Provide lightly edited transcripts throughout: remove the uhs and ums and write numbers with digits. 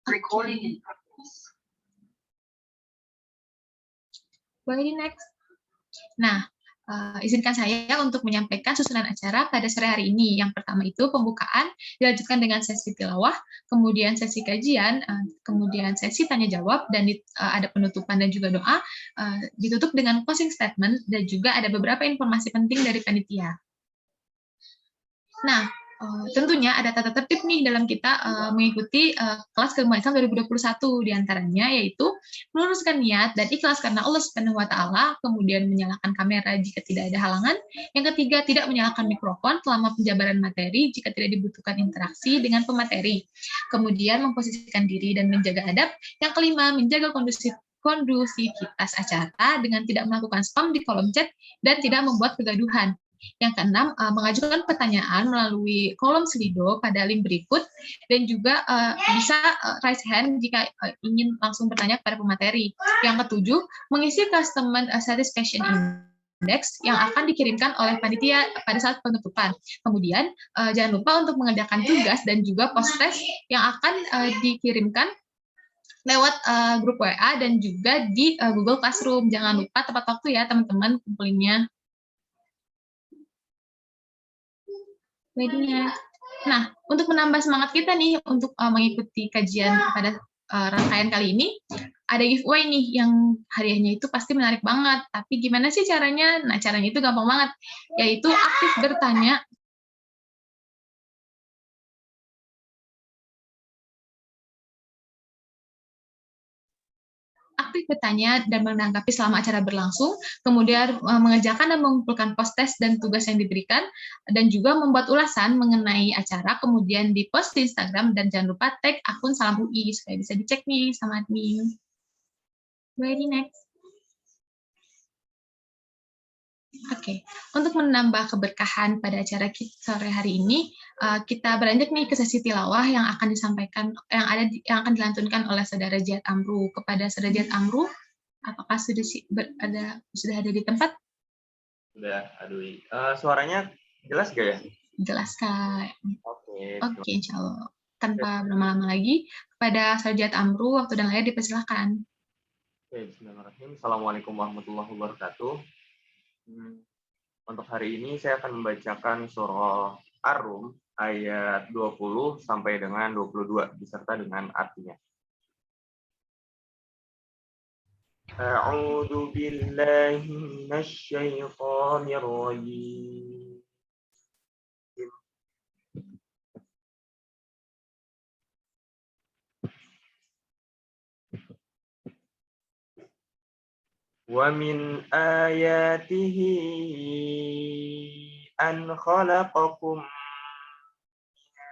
Recording in progress. Boleh next. Nah, izinkan saya untuk menyampaikan susunan acara pada sore hari ini. Yang pertama itu pembukaan, dilanjutkan dengan sesi tilawah, kemudian sesi kajian, kemudian sesi tanya jawab, dan ada penutupan dan juga doa, ditutup dengan closing statement, dan juga ada beberapa informasi penting dari panitia. Nah, tentunya ada tata tertib nih dalam kita mengikuti kelas keagamaan Islam 2021, diantaranya yaitu meluruskan niat dan ikhlas karena Allah Subhanahu wa Ta'ala, kemudian menyalakan kamera jika tidak ada halangan, yang ketiga tidak menyalakan mikrofon selama penjabaran materi jika tidak dibutuhkan interaksi dengan pemateri, kemudian memposisikan diri dan menjaga adab, yang kelima menjaga kondusivitas acara dengan tidak melakukan spam di kolom chat dan tidak membuat kegaduhan. Yang keenam, mengajukan pertanyaan melalui kolom Slido pada link berikut, dan juga bisa raise hand jika ingin langsung bertanya kepada pemateri. Yang ketujuh, mengisi customer satisfaction index yang akan dikirimkan oleh panitia pada saat penutupan. Kemudian, jangan lupa untuk mengerjakan tugas dan juga post-test yang akan dikirimkan lewat grup WA dan juga di Google Classroom. Jangan lupa tepat waktu ya teman-teman kumpulinnya. Weddingnya. Nah, untuk menambah semangat kita nih untuk mengikuti kajian pada rangkaian kali ini, ada giveaway nih yang hadiahnya itu pasti menarik banget. Tapi gimana sih caranya? Nah, caranya itu gampang banget, yaitu aktif bertanya. Aktif bertanya dan menanggapi selama acara berlangsung, kemudian mengerjakan dan mengumpulkan post-test dan tugas yang diberikan, dan juga membuat ulasan mengenai acara, kemudian di-post di Instagram, dan jangan lupa tag akun Salam UI, supaya bisa dicek nih sama admin. Ready, next. Oke, untuk menambah keberkahan pada acara kita sore hari ini, kita beranjak nih ke sesi tilawah yang akan disampaikan, yang akan dilantunkan oleh Saudara Jihad Amru. Kepada Saudara Jihad Amru, apakah sudah ada di tempat? Sudah, aduh. Suaranya jelas gak ya? Jelas, Kak. Oke, Insya Allah. Tanpa berlama-lama lagi, kepada Saudara Jihad Amru, waktu dan layar dipersilakan. Oke, bismillahirrahmanirrahim. Assalamualaikum warahmatullahi wabarakatuh. Untuk hari ini saya akan membacakan surah Ar-Rum ayat 20 sampai dengan 22 beserta dengan artinya. A'udzu billahi minasyaitonir rajim. Wa min ayatihi an khalaqakum min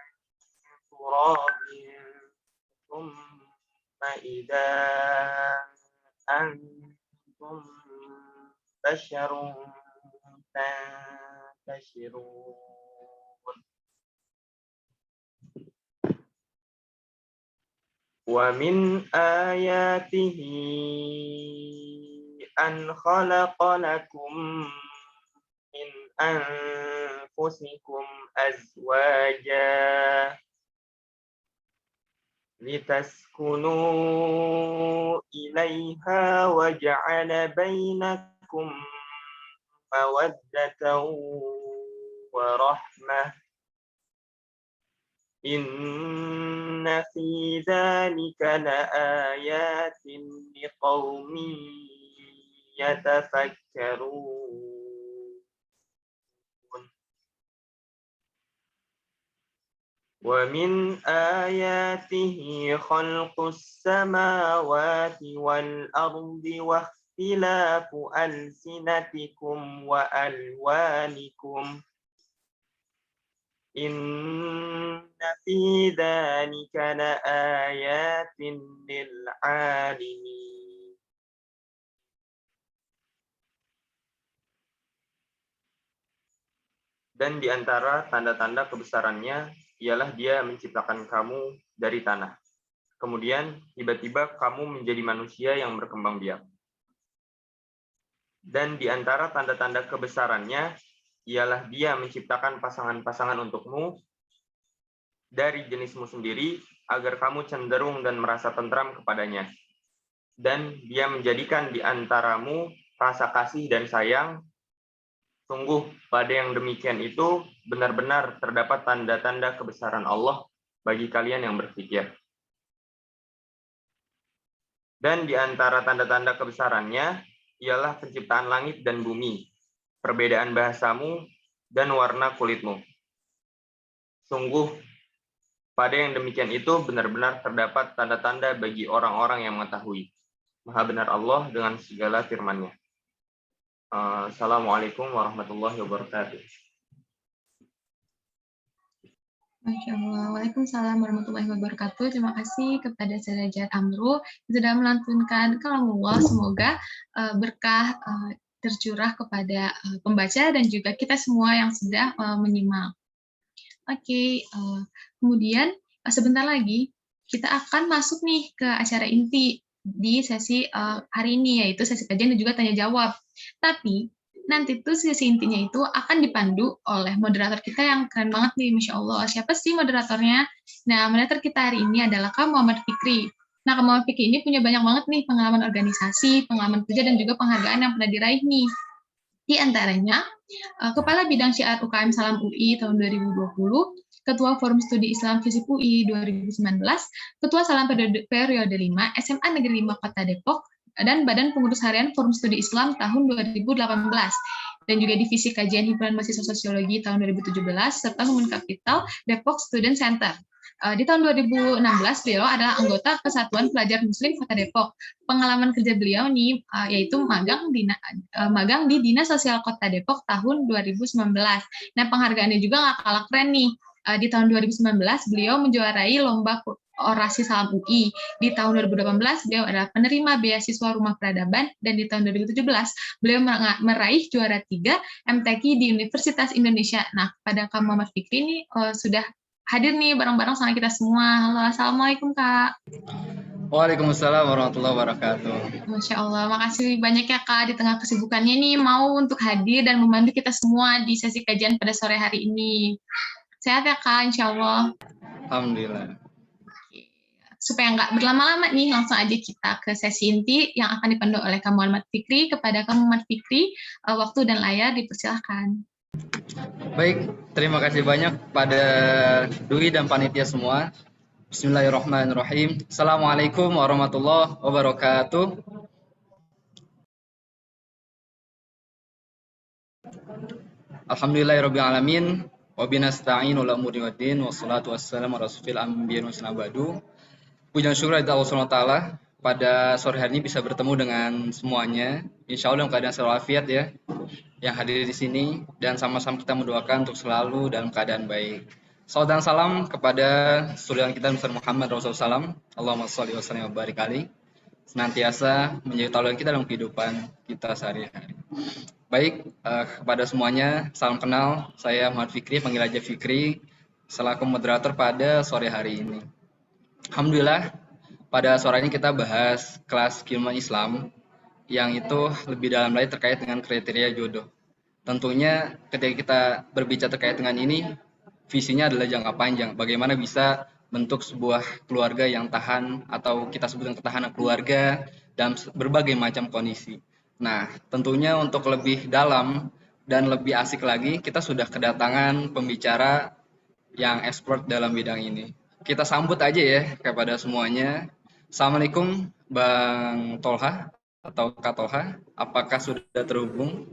turabin thumma idza antum basharun tantashirun. Wa min ayatihi an khalaqa lakum min anfusikum azwaja litaskunu ilaiha wa ja'ala bainakum mawaddatan wa rahmah. Inna fi dzalika laayatin liqaumin yatafakkarun. Wa min ayatihi khalqus samawati wal ardi wa ikhtilafu alsinatikum wa alwanikum. Inna fi dzalika laayatin lil 'alimin. Dan di antara tanda-tanda kebesarannya ialah Dia menciptakan kamu dari tanah. Kemudian tiba-tiba kamu menjadi manusia yang berkembang biak. Dan di antara tanda-tanda kebesarannya ialah Dia menciptakan pasangan-pasangan untukmu dari jenismu sendiri agar kamu cenderung dan merasa tentram kepadanya. Dan Dia menjadikan di antaramu rasa kasih dan sayang. Sungguh, pada yang demikian itu benar-benar terdapat tanda-tanda kebesaran Allah bagi kalian yang berpikir. Dan di antara tanda-tanda kebesarannya ialah penciptaan langit dan bumi, perbedaan bahasamu, dan warna kulitmu. Sungguh, pada yang demikian itu benar-benar terdapat tanda-tanda bagi orang-orang yang mengetahui. Maha benar Allah dengan segala firman-Nya. Assalamualaikum warahmatullahi wabarakatuh. Masya Allah. Waalaikumsalam warahmatullahi wabarakatuh. Terima kasih kepada Saudara Amru yang sudah melantunkan kalamullah. Semoga berkah tercurah kepada pembaca dan juga kita semua yang sudah menyimak. Oke, kemudian sebentar lagi kita akan masuk nih ke acara inti di sesi hari ini, yaitu sesi kajian dan juga tanya jawab. Tapi nanti tuh sesi intinya itu akan dipandu oleh moderator kita yang keren banget nih, Masya Allah. Siapa sih moderatornya? Nah, moderator kita hari ini adalah Kak Muhammad Fikri. Nah, Kak Muhammad Fikri ini punya banyak banget nih pengalaman organisasi, pengalaman kerja, dan juga penghargaan yang pernah diraih nih. Di antaranya, Kepala Bidang Syiar UKM Salam UI tahun 2020, Ketua Forum Studi Islam FISIP UI 2019, Ketua Salam periode 5 SMA Negeri 5 Kota Depok, dan Badan Pengurus Harian Forum Studi Islam tahun 2018, dan juga Divisi Kajian Himpunan Mahasiswa Sosiologi tahun 2017, serta Human Capital Depok Student Center. Di tahun 2016, beliau adalah anggota Kesatuan Pelajar Muslim Kota Depok. Pengalaman kerja beliau nih yaitu magang di Dinas Sosial Kota Depok tahun 2019. Nah, penghargaannya juga nggak kalah keren nih. Di tahun 2019, beliau menjuarai Lomba Orasi Salam UI. Di tahun 2018, beliau adalah penerima beasiswa Rumah Peradaban, dan di tahun 2017, beliau meraih juara 3 MTQ di Universitas Indonesia. Nah, pada Kak Muhammad Fikri ini sudah hadir nih bareng-bareng sama kita semua. Halo, Assalamualaikum Kak. Waalaikumsalam warahmatullahi wabarakatuh. Masya Allah, makasih banyak ya Kak di tengah kesibukannya nih mau untuk hadir dan membantu kita semua di sesi kajian pada sore hari ini. Sehat ya Kak, Insya Allah. Alhamdulillah. Supaya nggak berlama-lama nih, langsung aja kita ke sesi inti yang akan dipandu oleh Kak Muhammad Fikri. Kepada Kak Muhammad Fikri, waktu dan layar dipersilahkan. Baik, terima kasih banyak pada Dwi dan panitia semua. Bismillahirrahmanirrahim. Assalamualaikum warahmatullahi wabarakatuh. Alhamdulillahirabbil alamin wa binasta'inu ala umuri waddin wassalatu wassalamu ala rasulil anbiya'i wasallam ba'du. Puji dan syukur kepada Allah Subhanahu wa taala, pada sore hari ini bisa bertemu dengan semuanya. Insya Allah dalam keadaan walafiat ya, yang hadir di sini, dan sama-sama kita mendoakan untuk selalu dalam keadaan baik. Salam dan salam kepada saudara kita Muhammad Rasulullah SAW. Allahumma sholli wa sallim wa barik alaihi. Senantiasa menjadi tauladan kita dalam kehidupan kita sehari-hari. Baik, kepada semuanya, salam kenal. Saya Muhammad Fikri, panggil aja Fikri, selaku moderator pada sore hari ini. Alhamdulillah, pada sore ini kita bahas kelas keilmuan Islam, yang itu lebih dalam lagi terkait dengan kriteria jodoh. Tentunya ketika kita berbicara terkait dengan ini, visinya adalah jangka panjang. Bagaimana bisa bentuk sebuah keluarga yang tahan, atau kita sebutkan ketahanan keluarga dalam berbagai macam kondisi. Nah, tentunya untuk lebih dalam dan lebih asik lagi, kita sudah kedatangan pembicara yang expert dalam bidang ini. Kita sambut aja ya kepada semuanya. Assalamualaikum Bang Tolha atau Kak Tolha, apakah sudah terhubung?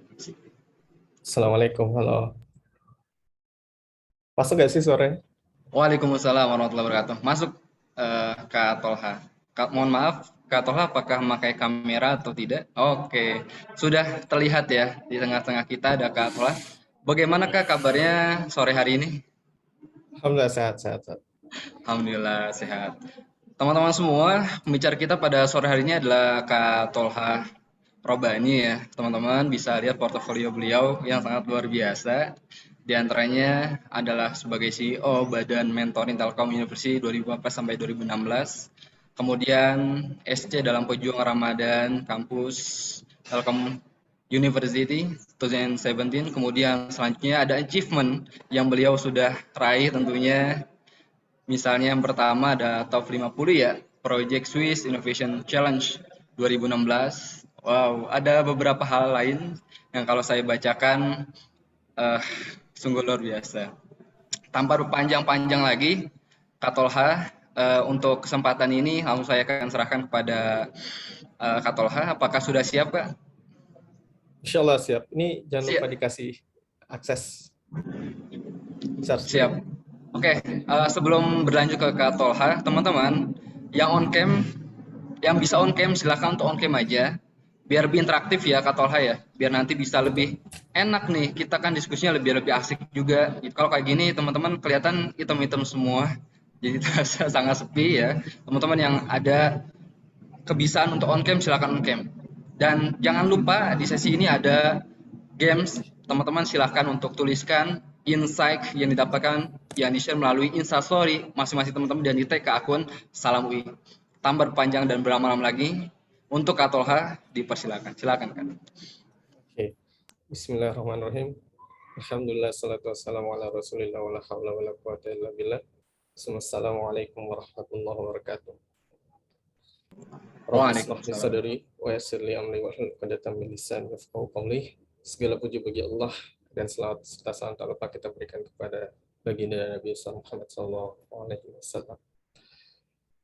Assalamualaikum, halo. Masuk gak sih suaranya? Waalaikumsalam warahmatullahi wabarakatuh. Masuk Kak Tolha. Mohon maaf, Kak Tolha apakah memakai kamera atau tidak? Oke, sudah terlihat ya di tengah-tengah kita ada Kak Tolha. Bagaimana Kak kabarnya sore hari ini? Alhamdulillah sehat. Alhamdulillah sehat. Teman-teman semua, pembicara kita pada sore hari ini adalah Kak Tolha Robani ya. Teman-teman bisa lihat portofolio beliau yang sangat luar biasa. Di antaranya adalah sebagai CEO Badan Mentoring Telkom University 2014 sampai 2016. Kemudian SC dalam Pejuang Ramadan Kampus Telkom University 2017. Kemudian selanjutnya ada achievement yang beliau sudah raih tentunya, Misalnya yang pertama ada top 50 ya, Project Swiss Innovation Challenge 2016. Wow, ada beberapa hal lain yang kalau saya bacakan eh, sungguh luar biasa. Tanpa berpanjang-panjang lagi, Kak Tolha, untuk kesempatan ini langsung saya akan serahkan kepada Kak Tolha. Apakah sudah siap, Kak? Insya Allah siap. Ini jangan lupa Siap. dikasih akses share screen. Siap. Oke, sebelum berlanjut ke Kak Tolha, teman-teman yang on cam, yang bisa on cam silahkan untuk on cam aja. Biar lebih interaktif ya Kak Tolha ya. Biar nanti bisa lebih enak nih. Kita kan diskusinya lebih asik juga. Kalau kayak gini teman-teman kelihatan hitam-hitam semua. Jadi terasa sangat sepi ya. Teman-teman yang ada kebiasaan untuk on cam silahkan on cam. Dan jangan lupa di sesi ini ada games. Teman-teman silahkan untuk tuliskan insight yang didapatkan yang di-share melalui Instastory masing-masing teman-teman dan di-tag ke akun Salam UI. Tanpa berpanjang dan berlama-lama lagi, untuk Kak Tolha dipersilakan. Silakan Kak. Oke. Bismillahirrahmanirrahim. Alhamdulillah salatu wassalamu ala Rasulillah wala haula wala quwata illa billah. Assalamualaikum warahmatullahi wabarakatuh. Waalaikumsalam. Sadari wa yassir li amri wahlul 'uqdatam min lisani yafqahu qawli. Segala puji bagi Allah dan selawat serta salam tak lupa kita berikan kepada baginda Nabi Muhammad SAW.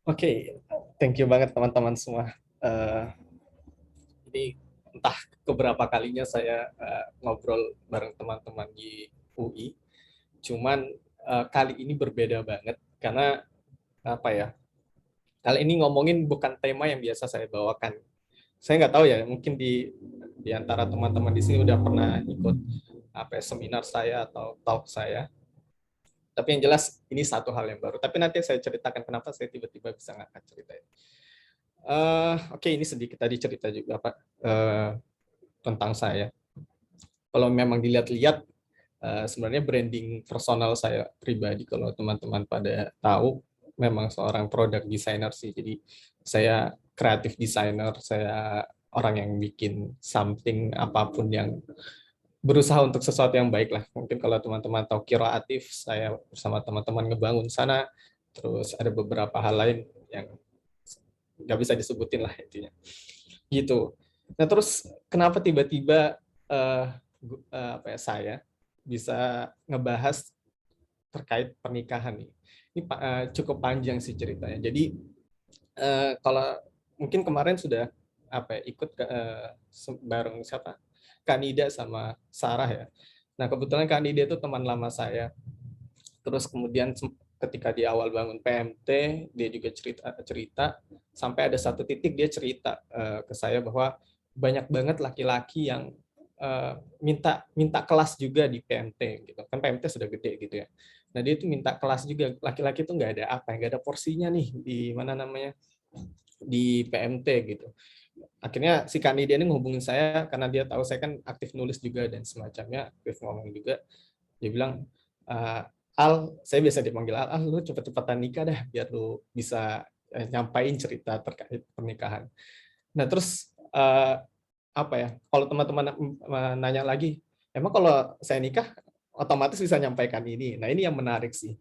Oke, thank you banget teman-teman semua. Ini entah keberapa kalinya saya ngobrol bareng teman-teman di UI. Cuman kali ini berbeda banget karena apa ya? Kali ini ngomongin bukan tema yang biasa saya bawakan. Saya nggak tahu ya, mungkin di antara teman-teman di sini udah pernah ikut seminar saya atau talk saya. Tapi yang jelas ini satu hal yang baru. Tapi nanti saya ceritakan kenapa saya tiba-tiba bisa ngangkat cerita ini. Oke, ini sedikit tadi cerita juga Pak tentang saya. Kalau memang dilihat-lihat, sebenarnya branding personal saya pribadi, kalau teman-teman pada tahu, memang seorang product designer sih. Jadi saya creative designer, saya orang yang bikin something apapun yang berusaha untuk sesuatu yang baik lah. Mungkin kalau teman-teman tahu Kiraatif, saya bersama teman-teman ngebangun sana. Terus ada beberapa hal lain yang nggak bisa disebutin lah intinya. Gitu. Nah terus kenapa tiba-tiba saya bisa ngebahas terkait pernikahan nih? Ini cukup panjang sih ceritanya. Jadi kalau mungkin kemarin sudah ikut bareng siapa? Kak Nida sama Sarah ya. Nah kebetulan Kak Nida itu teman lama saya. Terus kemudian ketika di awal bangun PMT, dia juga cerita sampai ada satu titik dia cerita ke saya bahwa banyak banget laki-laki yang minta kelas juga di PMT gitu. Kan PMT sudah gede gitu ya. Nah dia itu minta kelas juga, laki-laki itu nggak ada porsinya nih di di PMT gitu. Akhirnya si Kak Nidia ini ngehubungin saya karena dia tahu saya kan aktif nulis juga dan semacamnya, aktif ngomong juga. Dia bilang, Al, saya biasa dipanggil Al, lu cepet-cepetan nikah dah biar lu bisa nyampain cerita terkait pernikahan. Nah terus kalau teman-teman nanya lagi, emang kalau saya nikah otomatis bisa nyampaikan ini. Nah ini yang menarik sih.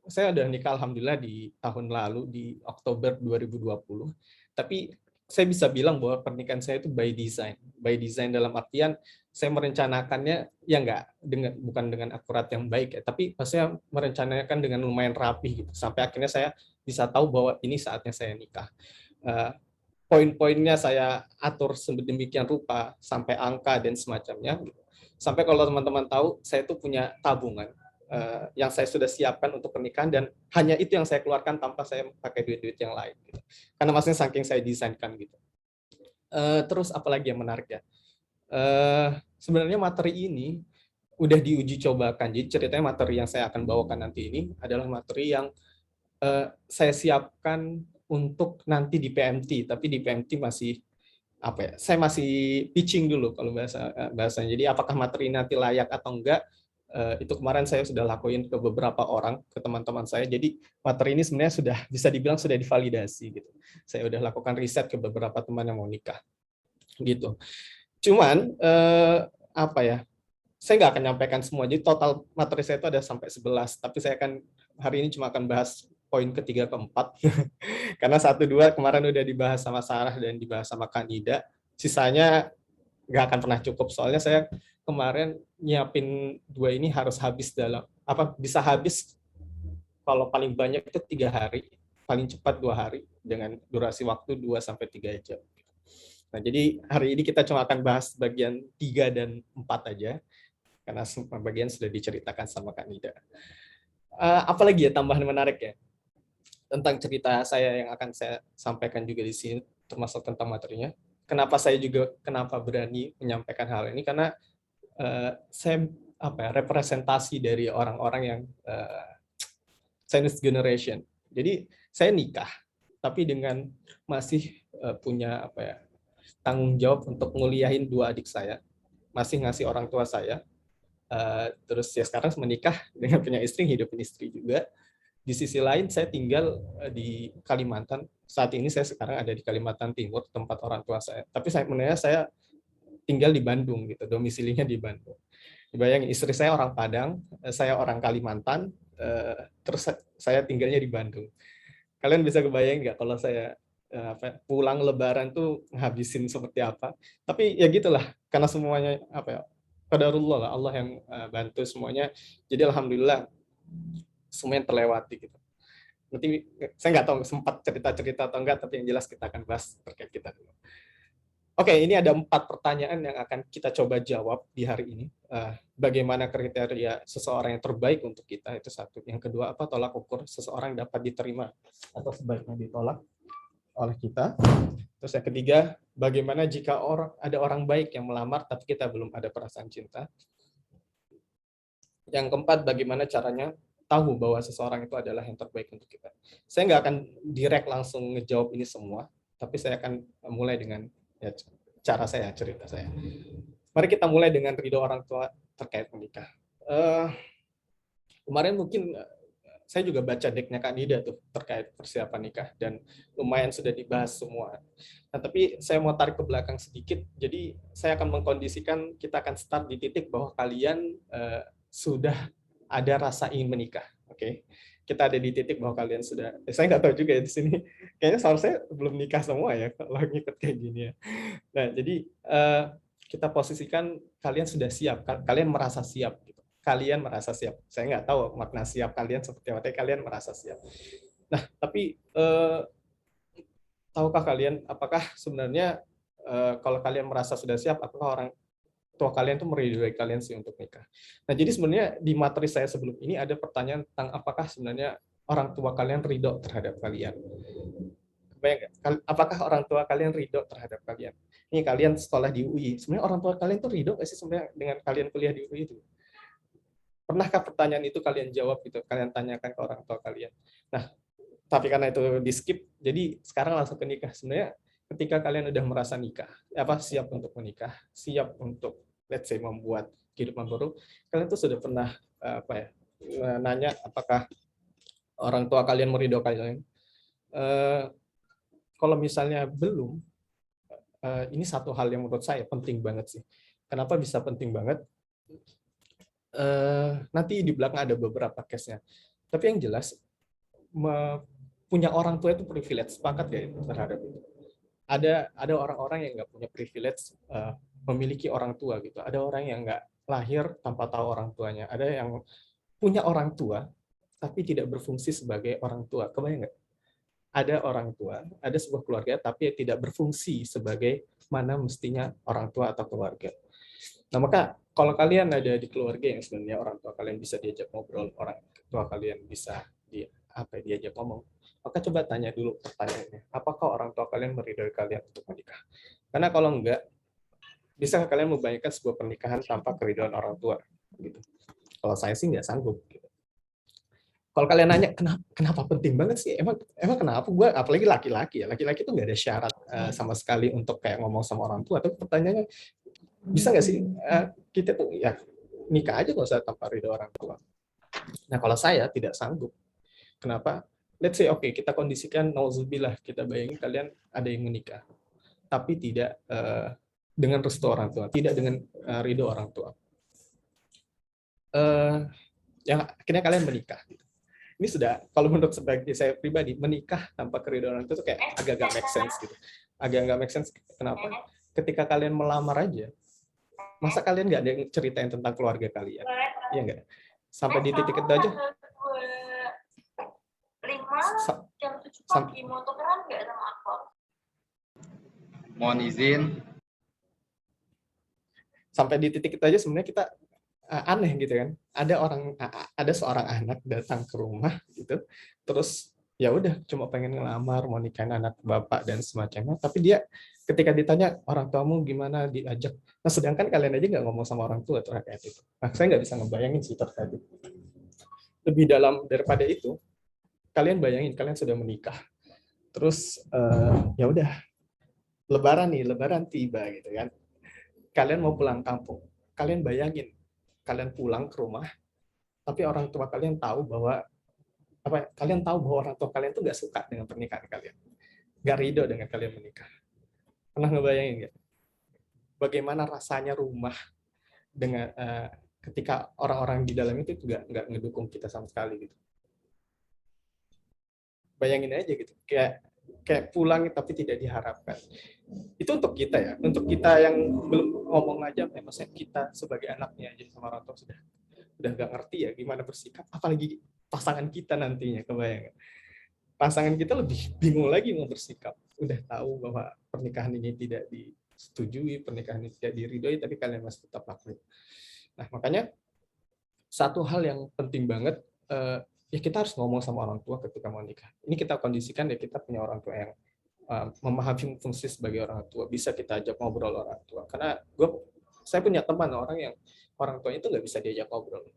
Saya udah nikah alhamdulillah di tahun lalu di Oktober 2020. Tapi saya bisa bilang bahwa pernikahan saya itu by design. By design dalam artian saya merencanakannya ya bukan dengan akurat yang baik ya, tapi saya merencanakan dengan lumayan rapi gitu. Sampai akhirnya saya bisa tahu bahwa ini saatnya saya nikah. Poin-poinnya saya atur sedemikian rupa sampai angka dan semacamnya. Sampai kalau teman-teman tahu, saya itu punya tabungan yang saya sudah siapkan untuk pernikahan dan hanya itu yang saya keluarkan tanpa saya pakai duit-duit yang lain. Gitu. Karena maksudnya saking saya desainkan gitu. Terus apalagi yang menarik ya? Sebenarnya materi ini udah diuji cobakan. Jadi ceritanya materi yang saya akan bawakan nanti ini adalah materi yang saya siapkan untuk nanti di PMT, tapi di PMT masih saya masih pitching dulu kalau bahasanya. Jadi apakah materi nanti layak atau enggak? Itu kemarin saya sudah lakuin ke beberapa orang, ke teman-teman saya. Jadi materi ini sebenarnya sudah bisa dibilang sudah divalidasi gitu. Saya udah lakukan riset ke beberapa teman yang mau nikah. Gitu. Cuman saya nggak akan nyampaikan semua. Jadi total materi saya itu ada sampai 11, tapi saya akan hari ini cuma akan bahas poin ketiga keempat. Karena 1-2 kemarin udah dibahas sama Sarah dan dibahas sama Kanida. Sisanya nggak akan pernah cukup. Soalnya saya kemarin nyiapin 2 ini harus habis bisa habis kalau paling banyak itu 3 hari, paling cepat 2 hari dengan durasi waktu 2-3 jam. Nah, jadi hari ini kita cuma akan bahas bagian 3 dan 4 aja, karena semua bagian sudah diceritakan sama Kak Nida. Apalagi ya tambahan menarik ya tentang cerita saya yang akan saya sampaikan juga di sini, termasuk tentang materinya. Kenapa berani menyampaikan hal ini? Karena saya representasi dari orang-orang yang Chinese generation. Jadi saya nikah, tapi dengan masih punya tanggung jawab untuk nguliahin 2 adik saya, masih ngasih orang tua saya. Terus ya sekarang menikah dengan punya istri, hidupin istri juga. Di sisi lain saya tinggal di Kalimantan. Saat ini saya sekarang ada di Kalimantan Timur, tempat orang tua saya. Tapi saya tinggal di Bandung gitu, domisilinya di Bandung. Dibayangin istri saya orang Padang, saya orang Kalimantan, terus saya tinggalnya di Bandung. Kalian bisa kebayang nggak kalau saya pulang Lebaran tuh ngabisin seperti apa? Tapi ya gitulah, karena semuanya qadarullah lah, Allah yang bantu semuanya. Jadi alhamdulillah semuanya terlewati gitu. Nanti saya nggak tahu sempat cerita-cerita atau enggak, tapi yang jelas kita akan bahas terkait kita dulu. Oke, ini ada 4 pertanyaan yang akan kita coba jawab di hari ini. Bagaimana kriteria seseorang yang terbaik untuk kita, itu satu. Yang kedua, apa tolak ukur seseorang dapat diterima atau sebaiknya ditolak oleh kita. Terus yang ketiga, bagaimana jika ada orang baik yang melamar tapi kita belum ada perasaan cinta. Yang keempat, bagaimana caranya tahu bahwa seseorang itu adalah yang terbaik untuk kita. Saya nggak akan direct langsung ngejawab ini semua, tapi saya akan mulai dengan cara saya, cerita saya. Mari kita mulai dengan ridho orang tua terkait menikah. Kemarin mungkin saya juga baca decknya Kak Nida tuh terkait persiapan nikah dan lumayan sudah dibahas semua. Nah, tapi saya mau tarik ke belakang sedikit. Jadi saya akan mengkondisikan kita akan start di titik bahwa kalian sudah ada rasa ingin menikah. Oke. Kita ada di titik bahwa kalian sudah, saya nggak tahu juga ya di sini, kayaknya seharusnya belum nikah semua ya kalau ngikut kayak gini ya. Nah, jadi kita posisikan kalian sudah siap, kalian merasa siap. Gitu. Kalian merasa siap. Saya nggak tahu makna siap kalian seperti apa, tapi kalian merasa siap. Nah, tapi tahukah kalian, apakah sebenarnya kalau kalian merasa sudah siap, apakah orang tua kalian tuh meridhoi kalian sih untuk nikah. Nah, jadi sebenarnya di materi saya sebelum ini ada pertanyaan tentang apakah sebenarnya orang tua kalian ridho terhadap kalian. Apakah orang tua kalian ridho terhadap kalian? Ini kalian sekolah di UI, sebenarnya orang tua kalian tuh ridho nggak sih sebenarnya dengan kalian kuliah di UI itu? Pernahkah pertanyaan itu kalian jawab gitu, kalian tanyakan ke orang tua kalian? Nah, tapi karena itu di skip, jadi sekarang langsung ke nikah. Sebenarnya ketika kalian udah merasa nikah, siap untuk menikah, siap untuk let's say membuat kehidupan baru, kalian tuh sudah pernah nanya apakah orang tua kalian meridhoi kalian? Kalau misalnya belum, ini satu hal yang menurut saya penting banget sih. Kenapa bisa penting banget? Nanti di belakang ada beberapa case-nya. Tapi yang jelas, punya orang tua itu privilege, sepakat ya terhadap itu. Ada orang-orang yang nggak punya privilege memiliki orang tua gitu. Ada orang yang nggak lahir tanpa tahu orang tuanya. Ada yang punya orang tua tapi tidak berfungsi sebagai orang tua. Kebayang nggak? Ada orang tua, ada sebuah keluarga tapi tidak berfungsi sebagai mana mestinya orang tua atau keluarga. Nah, maka kalau kalian ada di keluarga yang sebenarnya orang tua kalian bisa diajak ngobrol, orang tua kalian bisa diajak ngomong, maka coba tanya dulu pertanyaannya, apakah orang tua kalian meridhoi kalian untuk menikah? Karena kalau enggak, bisakah kalian membayangkan sebuah pernikahan tanpa keridhaan orang tua? Gitu. Kalau saya sih nggak sanggup. Gitu. Kalau kalian nanya kenapa penting banget sih? Emang kenapa? Gue apalagi laki-laki ya. Laki-laki tuh nggak ada syarat sama sekali untuk kayak ngomong sama orang tua. Tapi pertanyaannya, bisa nggak sih kita tuh ya nikah aja kalau saya tanpa ridho orang tua? Nah, kalau saya tidak sanggup. Kenapa? Let's say kita kondisikan nauzubillah, kita bayangin kalian ada yang menikah, tapi tidak dengan restu orang tua, tidak dengan ridho orang tua. yang akhirnya kalian menikah. Ini sudah, kalau menurut sebagai saya pribadi, menikah tanpa keridhaan orang tua itu kayak agak-agak make sense gitu. Agak-agak make sense. Kenapa? Ketika kalian melamar aja, masa kalian nggak ada yang ceritain tentang keluarga kalian? Iya nggak? Sampai di titik itu aja. Mohon izin. Sampai di titik itu aja sebenarnya kita aneh gitu kan. Ada seorang anak datang ke rumah gitu, terus ya udah cuma pengen ngelamar, mau nikahin anak bapak dan semacamnya, tapi dia ketika ditanya orang tuamu gimana, diajak. Nah, sedangkan kalian aja nggak ngomong sama orang tua terkait itu. Nah, saya nggak bisa ngebayangin sih terkait itu. Lebih dalam daripada itu, kalian bayangin kalian sudah menikah, terus ya udah lebaran tiba gitu kan, kalian mau pulang kampung, kalian bayangin kalian pulang ke rumah, tapi orang tua kalian tahu bahwa kalian tahu bahwa orang tua kalian tuh nggak suka dengan pernikahan kalian, nggak ridho dengan kalian menikah. Pernah ngebayangin nggak? Bagaimana rasanya rumah dengan ketika orang-orang di dalam itu juga nggak ngedukung kita sama sekali gitu. Bayangin aja gitu, kayak pulang tapi tidak diharapkan. Itu untuk kita ya, untuk kita yang belum ngomong aja, maksudnya kita sebagai anaknya aja sama orang tua udah gak ngerti ya gimana bersikap, apalagi pasangan kita nantinya. Kebayang, pasangan kita lebih bingung lagi mau bersikap. Udah tahu bahwa pernikahan ini tidak disetujui, pernikahan ini tidak diridhoi, tapi kalian masih tetap lakuin. Nah, makanya satu hal yang penting banget, ya kita harus ngomong sama orang tua ketika mau nikah. Ini kita kondisikan ya, kita punya orang tua yang memahami fungsi sebagai orang tua, bisa kita ajak ngobrol orang tua. Karena saya punya teman orang yang orang tuanya itu nggak bisa diajak ngobrol,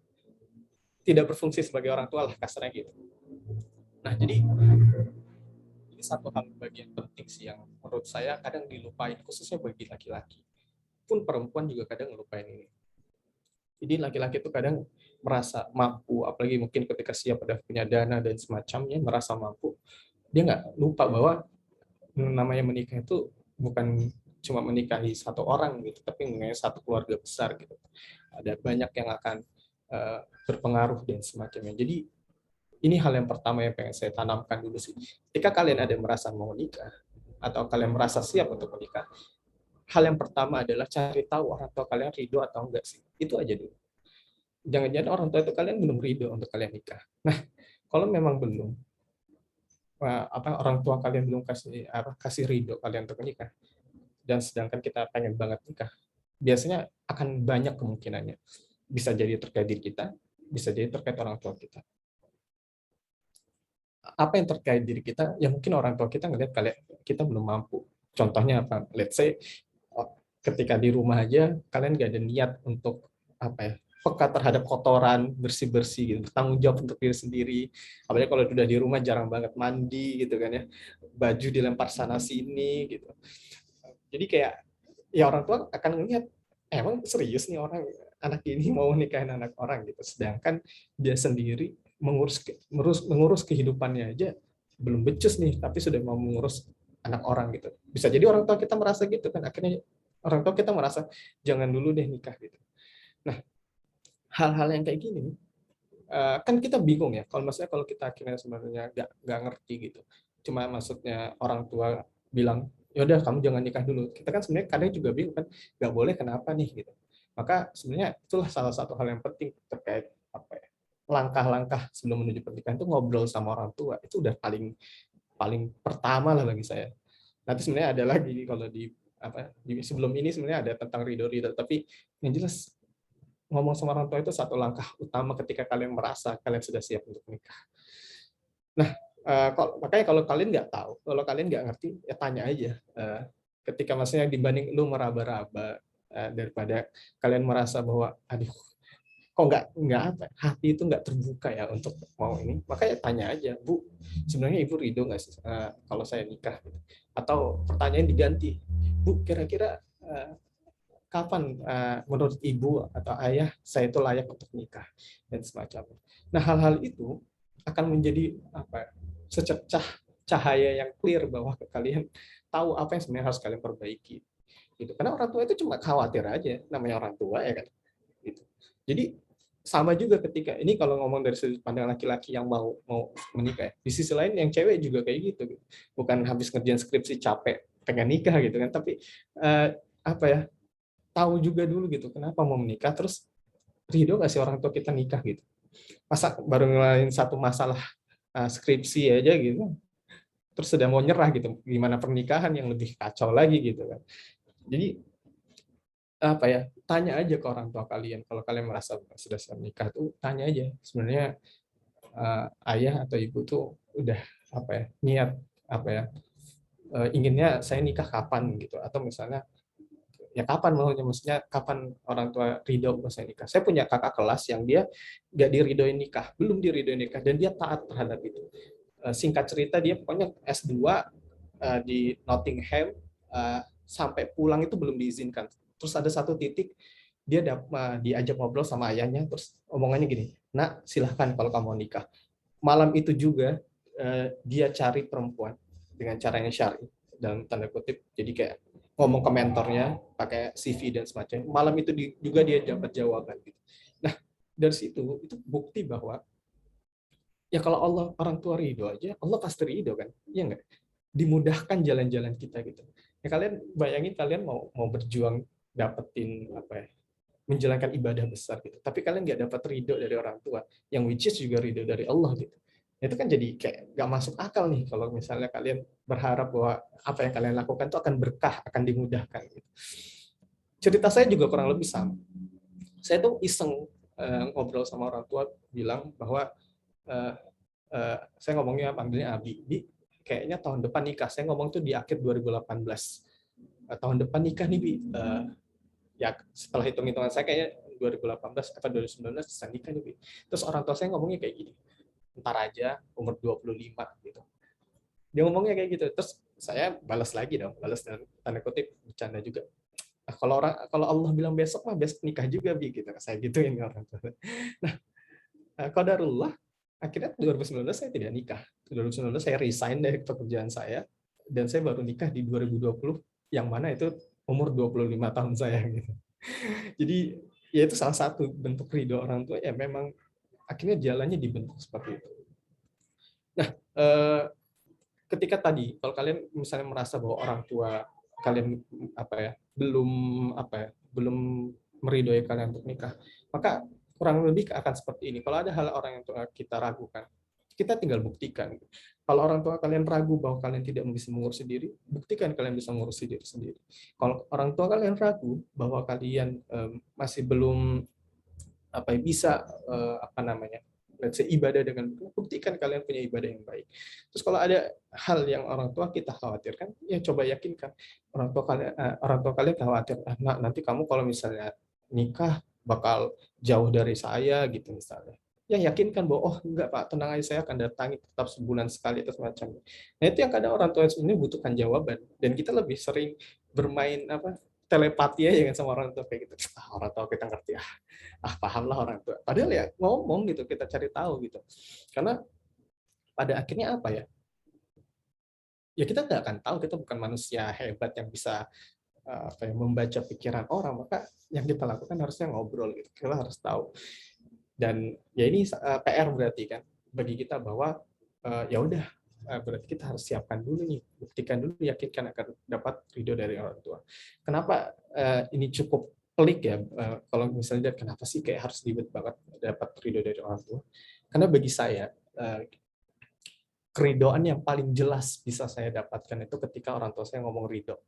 tidak berfungsi sebagai orang tua lah kasarnya gitu. Nah, jadi ini satu hal bagian penting sih yang menurut saya kadang dilupain, khususnya bagi laki-laki. Pun perempuan juga kadang ngelupain ini. Jadi laki-laki itu kadang merasa mampu, apalagi mungkin ketika siap ada punya dana dan semacamnya, merasa mampu, dia nggak lupa bahwa namanya menikah itu bukan cuma menikahi satu orang gitu, tapi mengenai satu keluarga besar gitu. Ada banyak yang akan berpengaruh dan semacamnya. Jadi ini hal yang pertama yang pengen saya tanamkan dulu sih. Ketika kalian ada merasa mau menikah atau kalian merasa siap untuk menikah, hal yang pertama adalah cari tahu orang tua kalian ridho atau enggak sih. Itu aja dulu. Jangan-jangan orang tua itu kalian belum ridho untuk kalian nikah. Nah, kalau memang belum, orang tua kalian belum kasih ridho kalian untuk menikah, dan sedangkan kita pengen banget nikah, biasanya akan banyak kemungkinannya. Bisa jadi terkait diri kita, bisa jadi terkait orang tua kita. Apa yang terkait diri kita, ya mungkin orang tua kita ngelihat kalian kita belum mampu. Contohnya apa? Let's say ketika di rumah aja kalian gak ada niat untuk peka terhadap kotoran, bersih-bersih gitu, bertanggung jawab untuk diri sendiri. Apalagi kalau sudah di rumah jarang banget mandi gitu kan ya, baju dilempar sana sini gitu. Jadi kayak ya orang tua akan ngelihat emang serius nih anak ini mau nikahin anak orang gitu, sedangkan dia sendiri mengurus kehidupannya aja belum becus nih, tapi sudah mau mengurus anak orang gitu. Bisa jadi orang tua kita merasa gitu kan, akhirnya orang tua kita merasa jangan dulu deh nikah gitu. Nah, hal-hal yang kayak gini kan kita bingung ya, kalau kita akhirnya sebenarnya nggak ngerti gitu, cuma maksudnya orang tua bilang yaudah kamu jangan nikah dulu, kita kan sebenarnya kadang juga bingung kan, nggak boleh kenapa nih gitu. Maka sebenarnya itulah salah satu hal yang penting terkait langkah-langkah sebelum menuju pernikahan itu ngobrol sama orang tua, itu udah paling pertama lah bagi saya. Nanti sebenarnya ada lagi kalau di sebelum ini sebenarnya ada tentang ridho, tapi yang jelas ngomong sama orang tua itu satu langkah utama ketika kalian merasa kalian sudah siap untuk menikah. Nah, makanya kalau kalian nggak tahu, kalau kalian nggak ngerti, ya tanya aja. Ketika maksudnya dibanding lu meraba-raba, daripada kalian merasa bahwa, aduh, kok nggak hati itu nggak terbuka ya untuk mau ini, makanya tanya aja, Bu, sebenarnya Ibu ridho nggak sih kalau saya nikah? Atau pertanyaan diganti, Bu, kira-kira kapan menurut ibu atau ayah saya itu layak untuk nikah dan semacamnya. Nah, hal-hal itu akan menjadi secercah cahaya yang clear bahwa kalian tahu apa yang sebenarnya harus kalian perbaiki. Gitu. Karena orang tua itu cuma khawatir aja, namanya orang tua ya kan. Gitu. Jadi sama juga ketika ini kalau ngomong dari sudut pandang laki-laki yang mau menikah, di sisi lain yang cewek juga kayak gitu. Bukan habis ngerjain skripsi capek pengen nikah gitu kan, tapi apa ya, tahu juga dulu gitu kenapa mau menikah, terus ridho nggak sih orang tua kita nikah gitu. Masa baru ngelain satu masalah skripsi aja gitu, terus sudah mau nyerah gitu, gimana pernikahan yang lebih kacau lagi gitu kan. Jadi apa ya, tanya aja ke orang tua kalian kalau kalian merasa sudah siap menikah tuh, tanya aja sebenarnya ayah atau ibu tuh udah apa ya, niat apa ya, inginnya saya nikah kapan gitu, atau misalnya ya kapan maunya, maksudnya kapan orang tua ridho bahwa saya nikah. Saya punya kakak kelas yang dia nggak diridoin nikah, belum diridoin nikah, dan dia taat terhadap itu. Singkat cerita dia pokoknya S2 di Nottingham, sampai pulang itu belum diizinkan. Terus ada satu titik dia diajak ngobrol sama ayahnya, terus omongannya gini, nak silahkan kalau kamu nikah. Malam itu juga dia cari perempuan dengan caranya syar'i dalam tanda kutip, jadi kayak ngomong ke mentornya pakai CV dan semacamnya. Malam itu juga dia dapat jawaban gitu. Nah dari situ itu bukti bahwa ya kalau Allah orang tua ridho aja, Allah pasti ridho kan, iya nggak? Dimudahkan jalan-jalan kita gitu. Ya kalian bayangin kalian mau berjuang dapetin apa ya, menjalankan ibadah besar gitu, tapi kalian nggak dapat ridho dari orang tua, yang which is juga ridho dari Allah gitu. Itu kan jadi kayak nggak masuk akal nih kalau misalnya kalian berharap bahwa apa yang kalian lakukan itu akan berkah, akan dimudahkan gitu. Cerita saya juga kurang lebih sama. Saya tuh iseng ngobrol sama orang tua, bilang bahwa saya ngomongnya panggilnya Abi, Bi, kayaknya tahun depan nikah. Saya ngomong tuh di akhir 2018. Tahun depan nikah nih, Bi. Ya setelah hitung-hitungan saya kayaknya 2018 atau 2019 bisa nikah nih, Bi. Terus orang tua saya ngomongnya kayak gini, ntar aja umur 25 gitu. Dia ngomongnya kayak gitu. Terus saya balas lagi dong, balas dengan tanda kutip bercanda juga. Kalau Allah bilang besok mah besok nikah juga, Bi, gitu. Saya gituin orang tua. Nah, qadarullah akhirnya 2019 saya tidak nikah. 2019 saya resign dari pekerjaan saya dan saya baru nikah di 2020, yang mana itu umur 25 tahun saya gitu. Jadi ya itu salah satu bentuk ridho orang tua, ya memang akhirnya jalannya dibentuk seperti itu. Nah, ketika tadi kalau kalian misalnya merasa bahwa orang tua kalian belum meridhoi kalian untuk nikah, maka kurang lebih akan seperti ini. Kalau ada hal orang yang kita ragukan, kita tinggal buktikan. Kalau orang tua kalian ragu bahwa kalian tidak bisa mengurus diri, buktikan kalian bisa mengurus diri sendiri. Kalau orang tua kalian ragu bahwa kalian masih belum bisa let's say ibadah dengan benar, buktikan kalian punya ibadah yang baik. Terus kalau ada hal yang orang tua kita khawatirkan, ya coba yakinkan orang tua kalian khawatir, nanti kamu kalau misalnya nikah bakal jauh dari saya gitu misalnya. Ya yakinkan bahwa oh enggak Pak, tenang aja, saya akan datangi tetap sebulan sekali atau semacamnya. Nah itu yang kadang orang tua sebenarnya butuhkan jawaban, dan kita lebih sering bermain telepati aja kan sama orang tua kayak gitu. Orang tua kita ngerti, paham lah orang tua. Padahal ya ngomong gitu, kita cari tahu gitu. Karena pada akhirnya apa ya? Ya kita nggak akan tahu, kita bukan manusia hebat yang bisa membaca pikiran orang. Maka yang kita lakukan harusnya ngobrol gitu. Kita harus tahu. Dan ya ini PR berarti kan bagi kita bahwa ya udah, berarti kita harus siapkan dulu nih, buktikan dulu, yakinkan akan dapat ridho dari orang tua. Kenapa ini cukup pelik ya, kalau misalnya kenapa sih kayak harus ribet banget dapat ridho dari orang tua? Karena bagi saya keridoan yang paling jelas bisa saya dapatkan itu ketika orang tua saya ngomong ridho.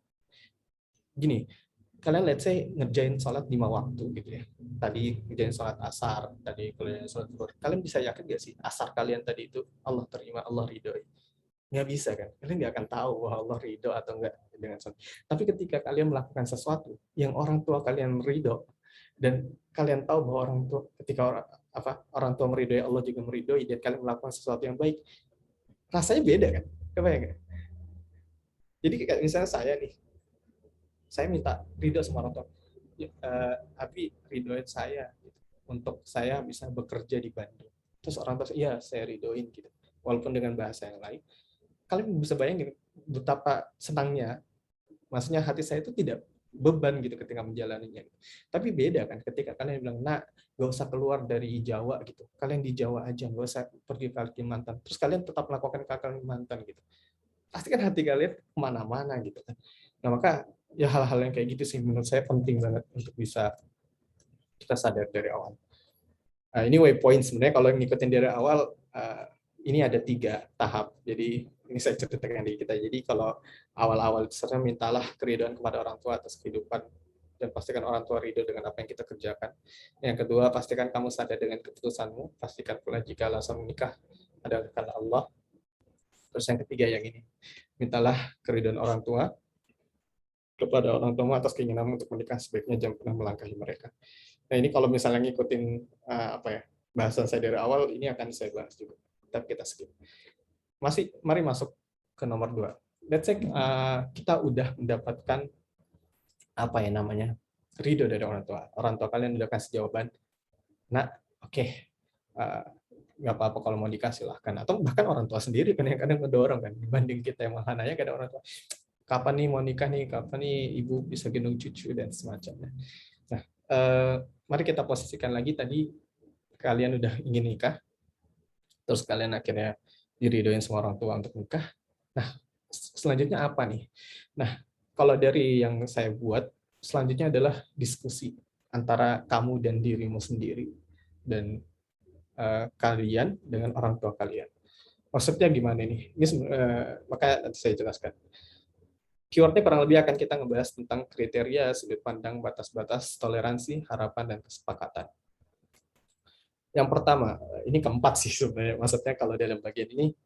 Gini, kalian let's say ngerjain sholat 5 waktu gitu ya. Tadi ngerjain sholat asar, tadi kalian sholat zuhur. Kalian bisa yakin nggak sih asar kalian tadi itu Allah terima, Allah ridhoi? Nggak bisa kan? Kalian nggak akan tahu bahwa Allah ridho atau enggak dengan sholat. Tapi ketika kalian melakukan sesuatu yang orang tua kalian ridho, dan kalian tahu bahwa orang tua, ketika orang tua meridhoi, Allah juga meridhoi, dan kalian melakukan sesuatu yang baik, rasanya beda kan? Kebayang nggak? Jadi kayak misalnya saya minta ridho sama orang tua, Abi ridhoin saya gitu, untuk saya bisa bekerja di Bandung. Terus orang tua, iya saya ridhoin gitu, walaupun dengan bahasa yang lain. Kalian bisa bayangin betapa senangnya, maksudnya hati saya itu tidak beban gitu ketika menjalaninya. Tapi beda kan ketika kalian bilang, nak, gak usah keluar dari Jawa gitu. Kalian di Jawa aja, gak usah pergi ke Kalimantan. Terus kalian tetap melakukan ke Kalimantan gitu. Pasti kan hati kalian kemana-mana gitu kan. Nah maka ya hal-hal yang kayak gitu sih menurut saya penting banget untuk bisa kita sadar dari awal. Ini waypoint sebenarnya kalau ngikutin dari awal, ini ada 3 tahap. Jadi ini saya ceritakan di kita. Jadi kalau awal-awal sebenarnya mintalah keridhaan kepada orang tua atas kehidupan dan pastikan orang tua ridho dengan apa yang kita kerjakan. Yang kedua, pastikan kamu sadar dengan keputusanmu. Pastikan pula jika alasan menikah adalah karena Allah. Terus yang ketiga yang ini, mintalah keridhaan orang tua kepada orang tua atas keinginanmu untuk menikah, sebaiknya jangan pernah melangkahi mereka. Nah ini kalau misalnya ngikutin bahasan saya dari awal, ini akan saya bahas juga. Tapi kita skip. Mari masuk ke nomor 2. Let's say kita udah mendapatkan ridho dari orang tua. Orang tua kalian udah kasih jawaban, nah oke, nggak apa-apa kalau mau nikah silahkan. Atau bahkan orang tua sendiri kan yang kadang ngedorong kan, dibanding kita yang malah nanya kadang orang tua, kapan nih mau nikah nih, kapan nih ibu bisa gendong cucu dan semacamnya. Nah, mari kita posisikan lagi tadi kalian udah ingin nikah, terus kalian akhirnya diridhoin sama orang tua untuk nikah. Nah, selanjutnya apa nih? Nah, kalau dari yang saya buat, selanjutnya adalah diskusi antara kamu dan dirimu sendiri dan kalian dengan orang tua kalian. Maksudnya gimana nih? Ini maka saya jelaskan. Keywordnya kurang lebih akan kita ngebahas tentang kriteria, sudut pandang, batas-batas, toleransi, harapan, dan kesepakatan. Yang pertama, ini keempat sih sebenarnya. Maksudnya kalau dalam bagian ini,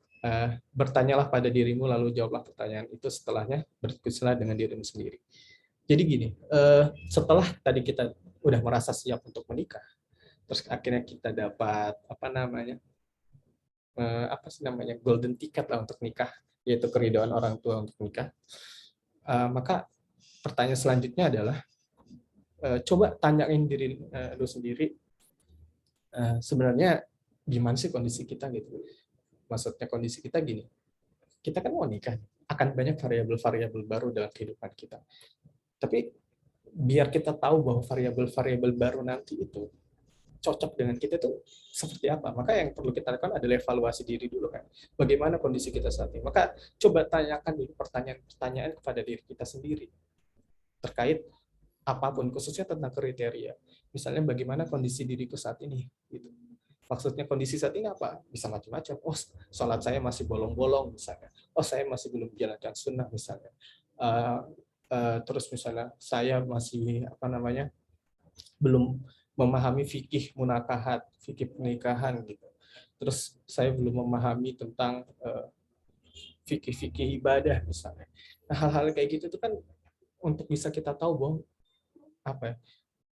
bertanyalah pada dirimu, lalu jawablah pertanyaan itu, setelahnya berdiskusilah dengan dirimu sendiri. Jadi gini, setelah tadi kita udah merasa siap untuk menikah, terus akhirnya kita dapat golden ticket lah untuk nikah, yaitu keridhaan orang tua untuk nikah. Maka pertanyaan selanjutnya adalah, coba tanyain diri lu sendiri, sebenarnya gimana sih kondisi kita gitu. Maksudnya kondisi kita gini, kita kan mau nikah, akan banyak variabel-variabel baru dalam kehidupan kita. Tapi biar kita tahu bahwa variabel-variabel baru nanti itu cocok dengan kita itu seperti apa, maka yang perlu kita lakukan adalah evaluasi diri dulu kan. Bagaimana kondisi kita saat ini? Maka coba tanyakan dulu pertanyaan-pertanyaan kepada diri kita sendiri terkait apapun, khususnya tentang kriteria. Misalnya bagaimana kondisi diriku saat ini gitu. Maksudnya kondisi saat ini apa? Bisa macam-macam. Oh, sholat saya masih bolong-bolong misalnya. Oh, saya masih belum menjalankan sunnah misalnya. Terus misalnya saya masih belum memahami fikih munakahat, fikih pernikahan gitu. Terus saya belum memahami tentang fikih-fikih ibadah misalnya. Nah, hal-hal kayak gitu itu kan untuk bisa kita tahu bahwa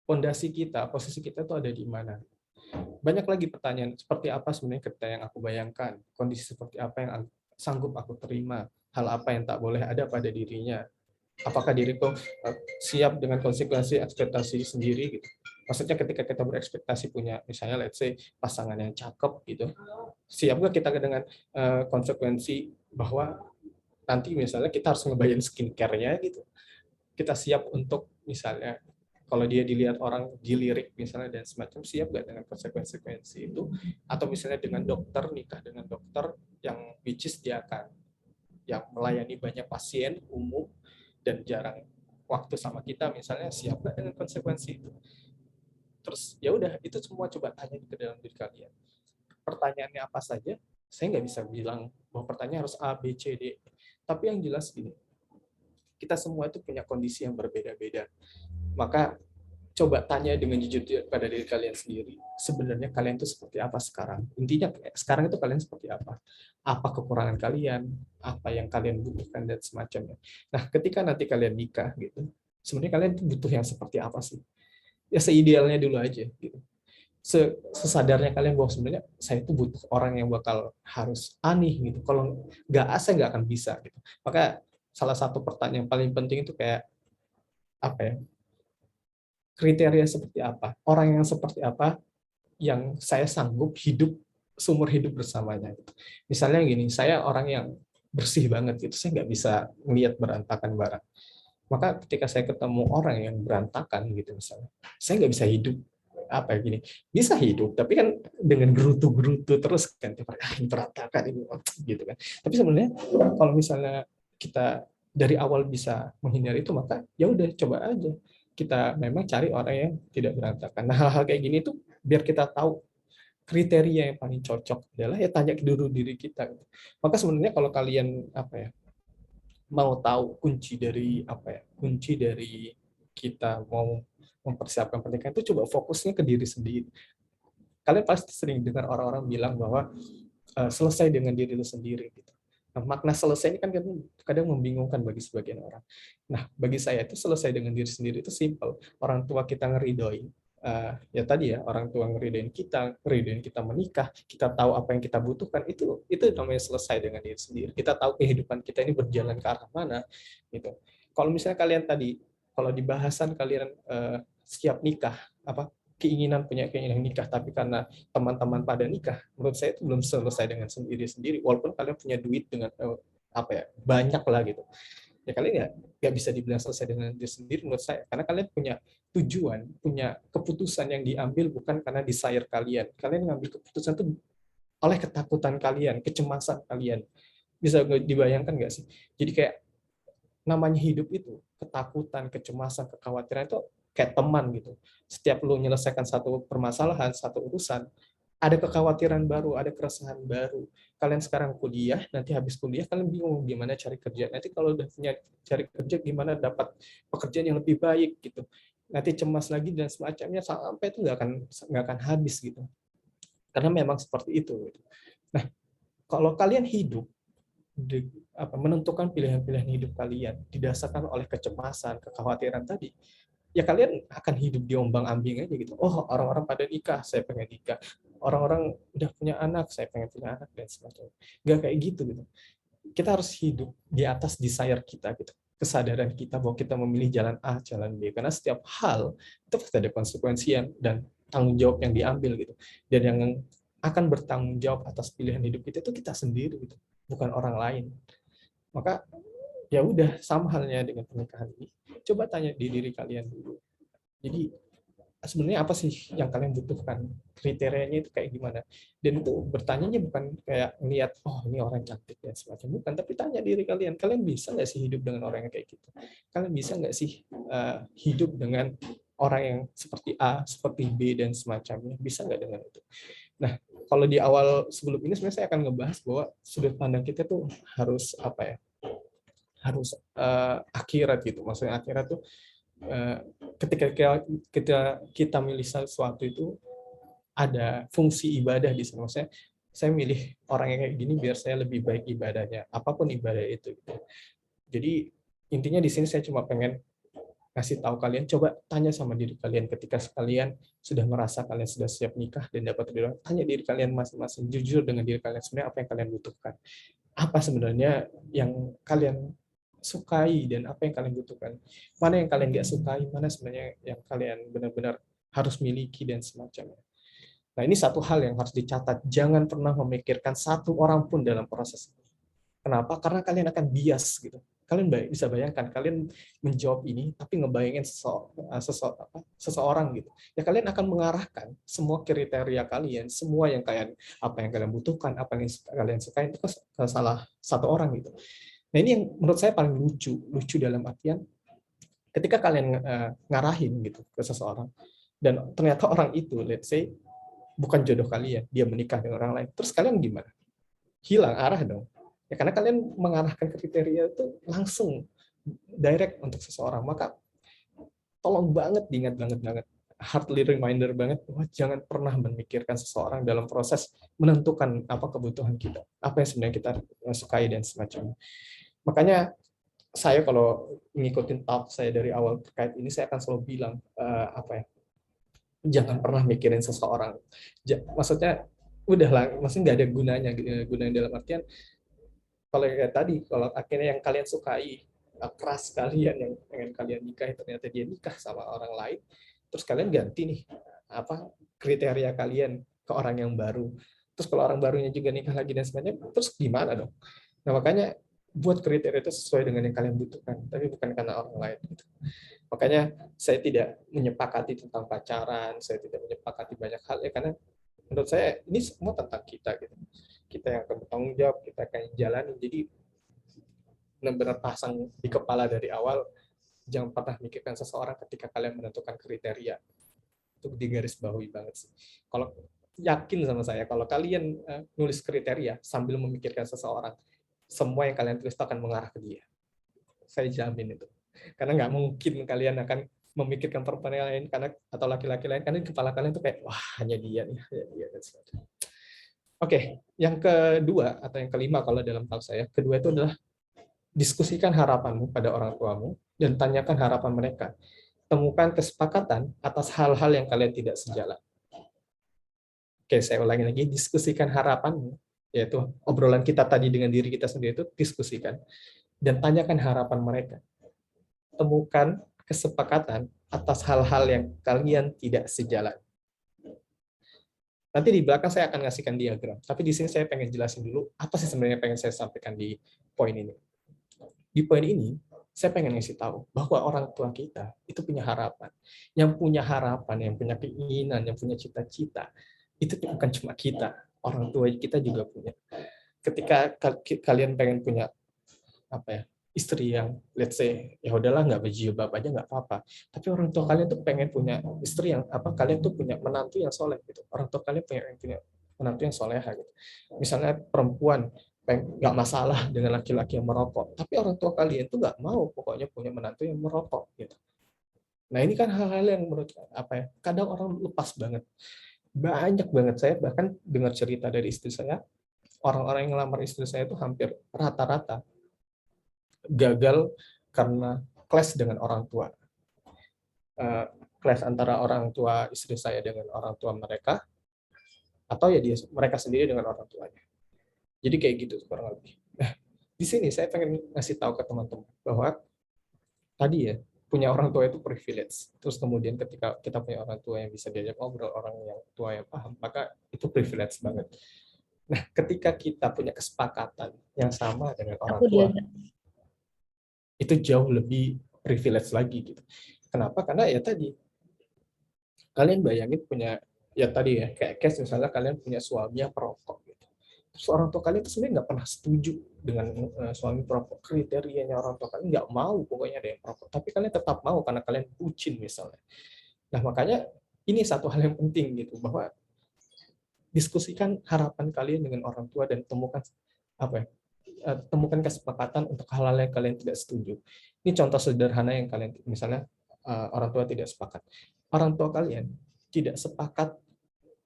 fondasi kita, posisi kita tuh ada di mana. Banyak lagi pertanyaan, seperti apa sebenarnya kita yang aku bayangkan, kondisi seperti apa yang sanggup aku terima, hal apa yang tak boleh ada pada dirinya. Apakah diriku siap dengan konsekuensi ekspektasi sendiri gitu. Maksudnya ketika kita berekspektasi punya misalnya let's say pasangan yang cakep gitu, siap nggak kita dengan konsekuensi bahwa nanti misalnya kita harus ngebayarin skincare-nya gitu. Kita siap untuk misalnya kalau dia dilihat orang dilirik misalnya dan semacam, siap nggak dengan konsekuensi itu. Atau misalnya dengan dokter, nikah dengan dokter yang which is dia akan yang melayani banyak pasien umum dan jarang waktu sama kita misalnya, siap nggak dengan konsekuensi itu. Terus ya udah, itu semua coba tanya ke dalam diri kalian. Pertanyaannya apa saja, saya nggak bisa bilang bahwa pertanyaan harus A, B, C, D. Tapi yang jelas gini, kita semua itu punya kondisi yang berbeda-beda. Maka coba tanya dengan jujur pada diri kalian sendiri. Sebenarnya kalian itu seperti apa sekarang? Intinya sekarang itu kalian seperti apa? Apa kekurangan kalian? Apa yang kalian butuhkan dan semacamnya. Nah, ketika nanti kalian nikah gitu, sebenarnya kalian itu butuh yang seperti apa sih? Ya seidealnya dulu aja gitu. Sesadarnya kalian bahwa sebenarnya saya itu butuh orang yang bakal harus aneh gitu. Kalau nggak A, saya nggak akan bisa gitu. Maka salah satu pertanyaan yang paling penting itu kayak kriteria seperti apa, orang yang seperti apa yang saya sanggup hidup seumur hidup bersamanya. Misalnya gini, saya orang yang bersih banget gitu, saya nggak bisa melihat berantakan barang. Maka ketika saya ketemu orang yang berantakan gitu misalnya, saya nggak bisa hidup apa ya gini, bisa hidup tapi kan dengan gerutu-gerutu terus kan, ini berantakan ini gitu kan. Tapi sebenarnya kalau misalnya kita dari awal bisa menghindari itu, maka ya udah coba aja kita memang cari orang yang tidak berantakan. Nah, hal-hal kayak gini itu biar kita tahu kriteria yang paling cocok adalah ya tanya dulu diri kita. Maka sebenarnya kalau kalian apa ya mau tahu kunci dari apa ya, kunci dari kita mau mempersiapkan pernikahan itu coba fokusnya ke diri sendiri. Kalian pasti sering dengar orang-orang bilang bahwa selesai dengan diri lu sendiri gitu. Nah, makna selesai ini kan kadang membingungkan bagi sebagian orang. Nah, bagi saya itu selesai dengan diri sendiri itu simpel. Orang tua kita ngeridoin, ya tadi ya, orang tua ngeridoin kita menikah, kita tahu apa yang kita butuhkan, itu namanya selesai dengan diri sendiri. Kita tahu kehidupan kita ini berjalan ke arah mana gitu. Kalau misalnya kalian tadi, kalau di bahasan kalian siap nikah, punya keinginan nikah, tapi karena teman-teman pada nikah, menurut saya itu belum selesai dengan sendiri-sendiri, walaupun kalian punya duit dengan banyak lah gitu. Ya kalian nggak bisa dibilang selesai dengan diri sendiri menurut saya, karena kalian punya tujuan, punya keputusan yang diambil bukan karena desire kalian. Kalian ngambil keputusan itu oleh ketakutan kalian, kecemasan kalian. Bisa dibayangkan nggak sih? Jadi kayak namanya hidup itu, ketakutan, kecemasan, kekhawatiran itu kayak teman gitu. Setiap lu menyelesaikan satu permasalahan, satu urusan, ada kekhawatiran baru, ada keresahan baru. Kalian sekarang kuliah, nanti habis kuliah kalian bingung gimana cari kerja. Nanti kalau udah punya cari kerja, gimana dapat pekerjaan yang lebih baik gitu. Nanti cemas lagi dan semacamnya, sampai itu nggak akan habis gitu. Karena memang seperti itu. Nah, kalau kalian hidup menentukan pilihan-pilihan hidup kalian didasarkan oleh kecemasan, kekhawatiran tadi, ya kalian akan hidup di ombang-ambing aja gitu. Oh, orang-orang pada nikah, saya pengen nikah. Orang-orang udah punya anak, saya pengen punya anak, dan semacamnya. Nggak kayak gitu gitu. Kita harus hidup di atas desire kita gitu. Kesadaran kita bahwa kita memilih jalan A, jalan B. Karena setiap hal itu pasti ada konsekuensi dan tanggung jawab yang diambil gitu. Dan yang akan bertanggung jawab atas pilihan hidup kita itu kita sendiri gitu, bukan orang lain. Maka ya udah, sama halnya dengan pernikahan ini. Coba tanya di diri kalian dulu. Jadi sebenarnya apa sih yang kalian butuhkan? Kriterianya itu kayak gimana? Dan itu bertanyanya bukan kayak ngeliat, oh ini orang cantik dan semacam, bukan. Tapi tanya diri kalian, kalian bisa nggak sih hidup dengan orang yang kayak gitu? Kalian bisa nggak sih hidup dengan orang yang seperti A, seperti B, dan semacamnya? Bisa nggak dengan itu? Nah, kalau di awal sebelum ini sebenarnya saya akan ngebahas bahwa sudut pandang kita tuh harus harus akhirat gitu. Maksudnya akhirat tuh ketika kita milih sesuatu itu ada fungsi ibadah di sana. Maksudnya saya milih orang yang kayak gini biar saya lebih baik ibadahnya, apapun ibadah itu gitu. Jadi intinya di sini saya cuma pengen kasih tahu kalian, coba tanya sama diri kalian ketika kalian sudah merasa kalian sudah siap nikah dan dapat ridho. Tanya diri kalian masing-masing, jujur dengan diri kalian, sebenarnya apa yang kalian butuhkan, apa sebenarnya yang kalian sukai dan apa yang kalian butuhkan, mana yang kalian nggak sukai, mana sebenarnya yang kalian benar-benar harus miliki dan semacamnya. Nah, ini satu hal yang harus dicatat, jangan pernah memikirkan satu orang pun dalam proses. Kenapa? Karena kalian akan bias gitu. Kalian bisa bayangkan, kalian menjawab ini, tapi ngebayangin seseorang gitu. Ya kalian akan mengarahkan semua kriteria kalian, semua yang apa yang kalian butuhkan, apa yang kalian sukai itu ke salah satu orang gitu. Nah ini yang menurut saya paling lucu dalam artian ketika kalian ngarahin gitu ke seseorang, dan ternyata orang itu, let's say, bukan jodoh kalian, dia menikah dengan orang lain, terus kalian gimana? Hilang arah dong. Ya karena kalian mengarahkan kriteria itu langsung direct untuk seseorang. Maka tolong banget diingat banget heartly reminder banget bahwa jangan pernah memikirkan seseorang dalam proses menentukan apa kebutuhan kita, apa yang sebenarnya kita sukai dan semacamnya. Makanya saya kalau ngikutin talk saya dari awal terkait ini, saya akan selalu bilang jangan pernah mikirin seseorang. Maksudnya udahlah, maksudnya nggak ada gunanya dalam artian kalau kayak tadi, kalau akhirnya yang kalian sukai keras kalian yang pengen kalian nikahi, ternyata dia nikah sama orang lain, terus kalian ganti nih kriteria kalian ke orang yang baru, terus kalau orang barunya juga nikah lagi dan sebagainya, terus gimana dong? Nah makanya buat kriteria itu sesuai dengan yang kalian butuhkan, tapi bukan karena orang lain. Gitu. Makanya saya tidak menyepakati tentang pacaran, saya tidak menyepakati banyak hal ya, karena menurut saya ini semua tentang kita gitu. Kita yang akan bertanggung jawab, kita akan jalani. Jadi benar-benar pasang di kepala dari awal, jangan pernah mikirkan seseorang ketika kalian menentukan kriteria. Itu digarisbawahi banget sih. Kalau yakin sama saya, kalau kalian nulis kriteria sambil memikirkan seseorang, semua yang kalian tulis akan mengarah ke dia. Saya jamin itu. Karena nggak mungkin kalian akan memikirkan perempuan yang lain karena atau laki-laki lain, karena di kepala kalian tuh kayak wah hanya dia nih, hanya dia. Oke, yang kedua atau yang kelima kalau dalam hal saya, kedua itu adalah diskusikan harapanmu pada orang tuamu dan tanyakan harapan mereka. Temukan kesepakatan atas hal-hal yang kalian tidak sejalan. Oke, saya ulangi lagi, diskusikan harapanmu, yaitu obrolan kita tadi dengan diri kita sendiri itu diskusikan dan tanyakan harapan mereka. Temukan kesepakatan atas hal-hal yang kalian tidak sejalan. Nanti di belakang saya akan ngasihkan diagram, tapi di sini saya pengen jelasin dulu apa sih sebenarnya pengen saya sampaikan di poin ini. Di poin ini, saya pengen ngasih tahu bahwa orang tua kita itu punya harapan. Yang punya harapan, yang punya keinginan, yang punya cita-cita, itu bukan cuma kita, orang tua kita juga punya. Ketika kalian pengen punya istri yang let's say ya udahlah nggak berjilbab aja nggak apa-apa, tapi orang tua kalian tuh pengen punya istri yang kalian tuh punya menantu yang soleh gitu, orang tua kalian punya menantu yang soleha gitu. Misalnya perempuan nggak masalah dengan laki-laki yang merokok, tapi orang tua kalian tuh nggak mau pokoknya punya menantu yang merokok gitu. Nah ini kan hal-hal yang menurut kadang orang lepas banget. Banyak banget, saya bahkan dengar cerita dari istri saya, orang-orang yang ngelamar istri saya itu hampir rata-rata gagal karena clash dengan orang tua. Clash antara orang tua istri saya dengan orang tua mereka, atau ya mereka sendiri dengan orang tuanya. Jadi kayak gitu kurang lebih. Nah, di sini saya pengen ngasih tahu ke teman-teman bahwa tadi ya, punya orang tua itu privilege. Terus kemudian ketika kita punya orang tua yang bisa diajak ngobrol, orang yang tua yang paham, maka itu privilege banget. Nah, ketika kita punya kesepakatan yang sama dengan orang tua, itu jauh lebih privilege lagi gitu. Kenapa? Karena ya tadi kalian bayangin punya ya tadi ya kayak case misalnya kalian punya suami yang perokok gitu. Terus orang tua kalian itu sebenarnya nggak pernah setuju dengan suami perokok, kriterianya orang tua kalian nggak mau pokoknya ada yang perokok, tapi kalian tetap mau karena kalian bucin misalnya. Nah makanya ini satu hal yang penting gitu, bahwa diskusikan harapan kalian dengan orang tua dan temukan temukan kesepakatan untuk hal-hal yang kalian tidak setuju. Ini contoh sederhana yang kalian, misalnya orang tua tidak sepakat. Orang tua kalian tidak sepakat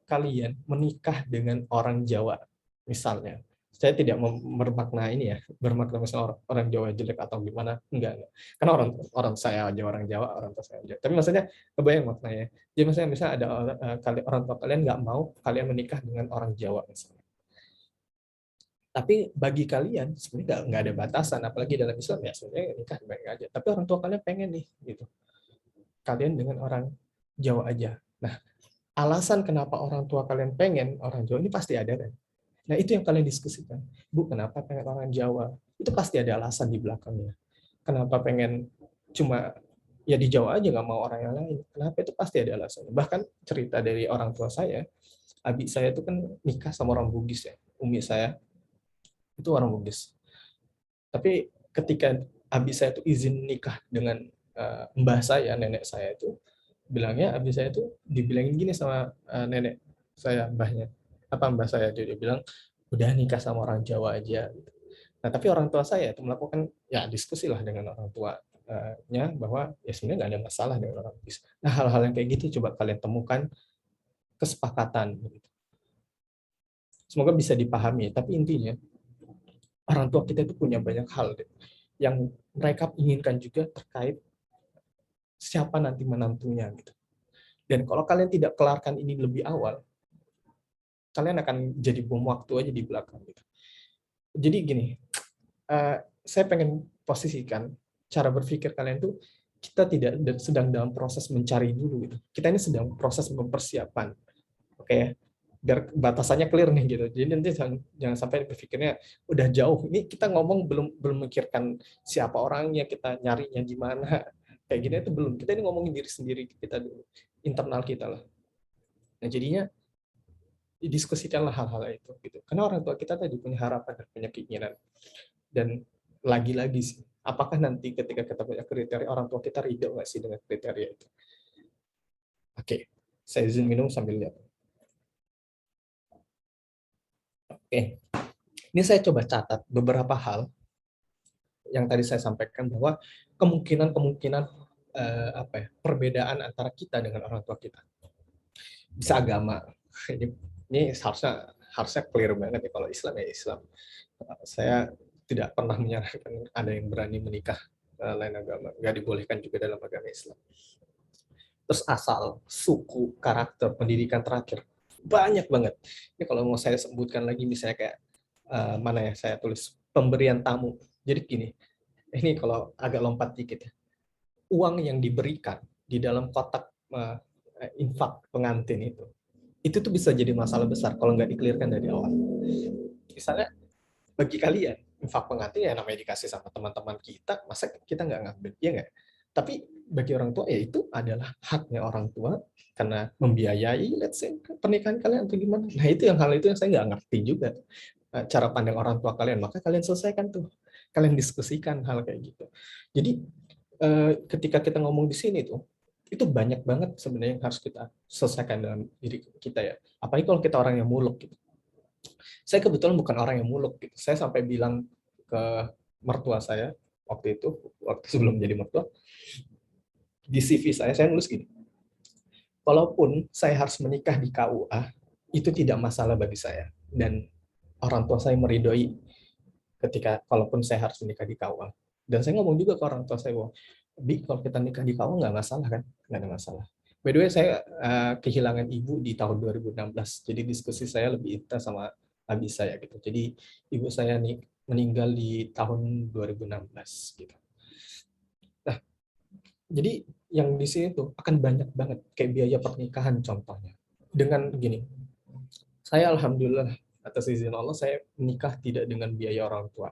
kalian menikah dengan orang Jawa, misalnya. Saya tidak bermakna ini ya, bermakna misalnya orang Jawa jelek atau gimana, enggak. Karena orang saya aja orang Jawa, orang tua saya aja. Tapi maksudnya kebayang maknanya. Jadi misalnya ada orang tua kalian nggak mau kalian menikah dengan orang Jawa misalnya. Tapi bagi kalian sebenarnya nggak ada batasan, apalagi dalam Islam ya sebenarnya nikah baik aja. Tapi orang tua kalian pengen nih, gitu. Kalian dengan orang Jawa aja. Nah, alasan kenapa orang tua kalian pengen orang Jawa ini pasti ada kan. Nah itu yang kalian diskusikan. Bu, kenapa pengen orang Jawa? Itu pasti ada alasan di belakangnya. Kenapa pengen cuma ya di Jawa aja nggak mau orang yang lain? Kenapa? Itu pasti ada alasannya. Bahkan cerita dari orang tua saya, abi saya itu kan nikah sama orang Bugis ya. Umi saya itu orang Bugis. Tapi ketika abi saya itu izin nikah dengan mbah saya, nenek saya itu, bilangnya abi saya itu dibilangin gini sama nenek saya, mbah saya, dia bilang udah nikah sama orang Jawa aja. Nah tapi orang tua saya itu melakukan ya diskusi lah dengan orang tuanya bahwa ya sebenarnya nggak ada masalah dengan orang Bugis. Nah hal-hal yang kayak gitu coba kalian temukan kesepakatan. Semoga bisa dipahami. Tapi intinya orang tua kita itu punya banyak hal yang mereka inginkan juga terkait siapa nanti menantunya gitu. Dan kalau kalian tidak kelarkan ini lebih awal, kalian akan jadi bom waktu aja di belakang gitu. Jadi gini, saya pengen posisikan cara berpikir kalian tuh, kita tidak sedang dalam proses mencari dulu gitu. Kita ini sedang proses mempersiapkan. Oke. biar batasannya clear nih gitu. Jadi nanti jangan sampai berpikirnya udah jauh. Ini kita ngomong belum memikirkan siapa orangnya, kita nyarinya gimana. Kayak gini itu belum. Kita ini ngomongin diri sendiri kita dulu, internal kita lah. Nah, jadinya didiskusikanlah hal-hal itu gitu. Karena orang tua kita tadi punya harapan dan punya keinginan. Dan lagi-lagi sih, apakah nanti ketika kita punya kriteria, orang tua kita ridho nggak sih dengan kriteria itu? Oke, saya izin minum sambil lihat. Oke, ini saya coba catat beberapa hal yang tadi saya sampaikan bahwa kemungkinan perbedaan antara kita dengan orang tua kita. Bisa agama. Ini harusnya clear banget ya, kalau Islam ya Islam. Saya tidak pernah menyarankan ada yang berani menikah lain agama. Nggak dibolehkan juga dalam agama Islam. Terus asal, suku, karakter, pendidikan terakhir. Banyak banget. Ini kalau mau saya sebutkan lagi, misalnya kayak mana ya saya tulis, pemberian tamu. Jadi gini, ini kalau agak lompat dikit ya. Uang yang diberikan di dalam kotak infak pengantin itu tuh bisa jadi masalah besar kalau nggak dikelirkan dari awal. Misalnya bagi kalian, infak pengantin ya namanya dikasih sama teman-teman kita, masa kita nggak ngambil, ya nggak? Tapi bagi orang tua ya itu adalah haknya orang tua karena membiayai, let's say, pernikahan kalian atau gimana. Nah itu hal itu yang saya nggak ngerti juga cara pandang orang tua kalian, maka kalian selesaikan tuh, kalian diskusikan hal kayak gitu. Jadi ketika kita ngomong di sini tuh, itu banyak banget sebenarnya yang harus kita selesaikan dalam diri kita ya. Apalagi kalau kita orang yang muluk gitu. Saya kebetulan bukan orang yang muluk gitu. Saya sampai bilang ke mertua saya waktu sebelum jadi mertua, di CV saya nulis gini, walaupun saya harus menikah di KUA, itu tidak masalah bagi saya. Dan orang tua saya meridhoi ketika walaupun saya harus menikah di KUA. Dan saya ngomong juga ke orang tua saya bahwa, Bi, kalau kita nikah di KUA nggak masalah kan? Nggak ada masalah. By the way, saya kehilangan ibu di tahun 2016. Jadi diskusi saya lebih intens sama abi saya gitu. Jadi ibu saya meninggal di tahun 2016 gitu. Nah, jadi yang di sini tuh akan banyak banget kayak biaya pernikahan contohnya. Dengan gini, saya alhamdulillah atas izin Allah saya menikah tidak dengan biaya orang tua.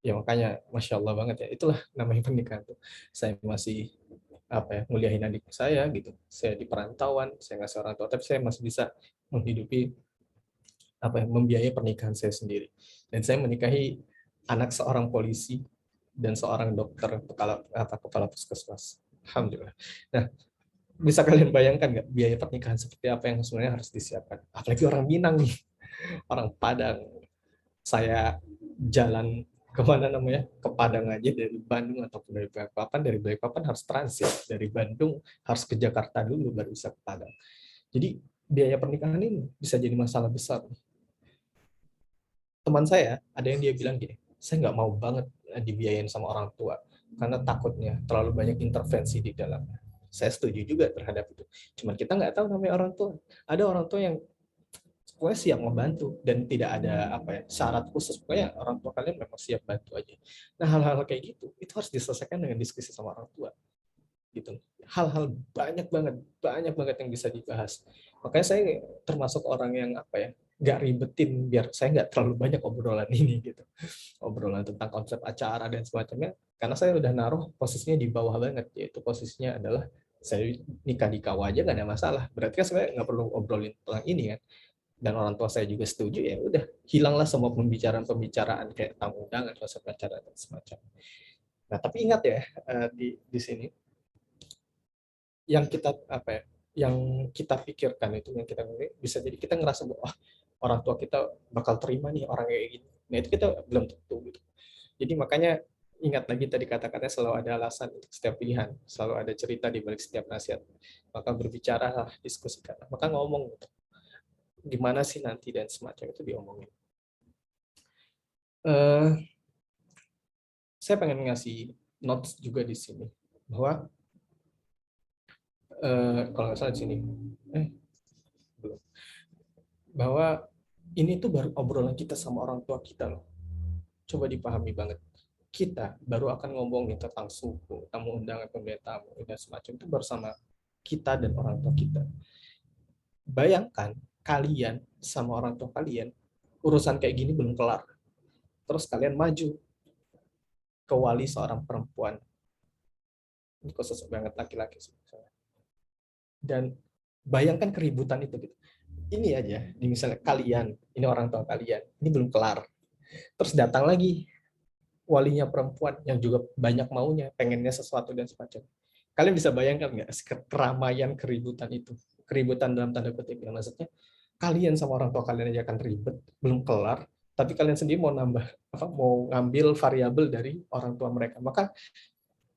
Ya makanya Masya Allah banget ya, itulah namanya pernikahan tuh. Saya masih nguliahin adik saya gitu. Saya di perantauan, saya ngasih orang tua, tapi saya masih bisa menghidupi membiayai pernikahan saya sendiri. Dan saya menikahi anak seorang polisi dan seorang dokter kepala puskesmas. Alhamdulillah. Nah, bisa kalian bayangkan nggak biaya pernikahan seperti apa yang sebenarnya harus disiapkan? Apalagi orang Minang nih, orang Padang. Saya jalan kemana namanya, ke Padang aja dari Bandung ataupun dari Balikpapan harus transit dari Bandung harus ke Jakarta dulu baru bisa ke Padang. Jadi biaya pernikahan ini bisa jadi masalah besar. Teman saya ada yang dia bilang gini, saya nggak mau banget dibiayain sama orang tua karena takutnya terlalu banyak intervensi di dalamnya. Saya setuju juga terhadap itu. Cuman kita nggak tahu namanya orang tua. Ada orang tua yang pokoknya siap membantu dan tidak ada syarat khusus, pokoknya orang tua kalian memang siap bantu aja. Nah hal-hal kayak gitu itu harus diselesaikan dengan diskusi sama orang tua gitu. Hal-hal banyak banget yang bisa dibahas. Makanya saya termasuk orang yang nggak ribetin biar saya nggak terlalu banyak obrolan ini gitu, obrolan tentang konsep acara dan semacamnya, karena saya udah naruh posisinya di bawah banget, yaitu posisinya adalah saya nikah di KUA aja nggak ada masalah, berarti kan saya nggak perlu obrolin tentang ini kan. Dan orang tua saya juga setuju, ya udah hilanglah semua pembicaraan kayak tamu undangan, konsep acara dan semacamnya. Nah tapi ingat ya di sini yang kita yang kita pikirkan itu, yang kita bisa jadi kita ngerasa bahwa orang tua kita bakal terima nih orang kayak gini. Nah itu kita belum tentu gitu. Jadi makanya ingat lagi tadi kata-katanya, selalu ada alasan untuk setiap pilihan, selalu ada cerita di balik setiap nasihat. Maka berbicara, diskusikan, maka ngomong gitu. Gimana sih nanti dan semacam itu diomongin. Saya pengen ngasih notes juga di sini bahwa kalau nggak salah di sini, belum, bahwa ini tuh baru obrolan kita sama orang tua kita loh. Coba dipahami banget. Kita baru akan ngomongin tentang suku, tamu undangan, pemberian tamu dan semacam itu bersama kita dan orang tua kita. Bayangkan kalian sama orang tua kalian urusan kayak gini belum kelar, terus kalian maju ke wali seorang perempuan, ini khusus banget laki-laki sih, dan bayangkan keributan itu gitu. Ini aja, di misalnya kalian, ini orang tua kalian, ini belum kelar, terus datang lagi walinya perempuan yang juga banyak maunya, pengennya sesuatu dan semacamnya. Kalian bisa bayangkan nggak keramaian keributan itu? Keributan dalam tanda kutip, yang maksudnya kalian sama orang tua kalian aja akan ribet, belum kelar, tapi kalian sendiri mau nambah mau ngambil variabel dari orang tua mereka. Maka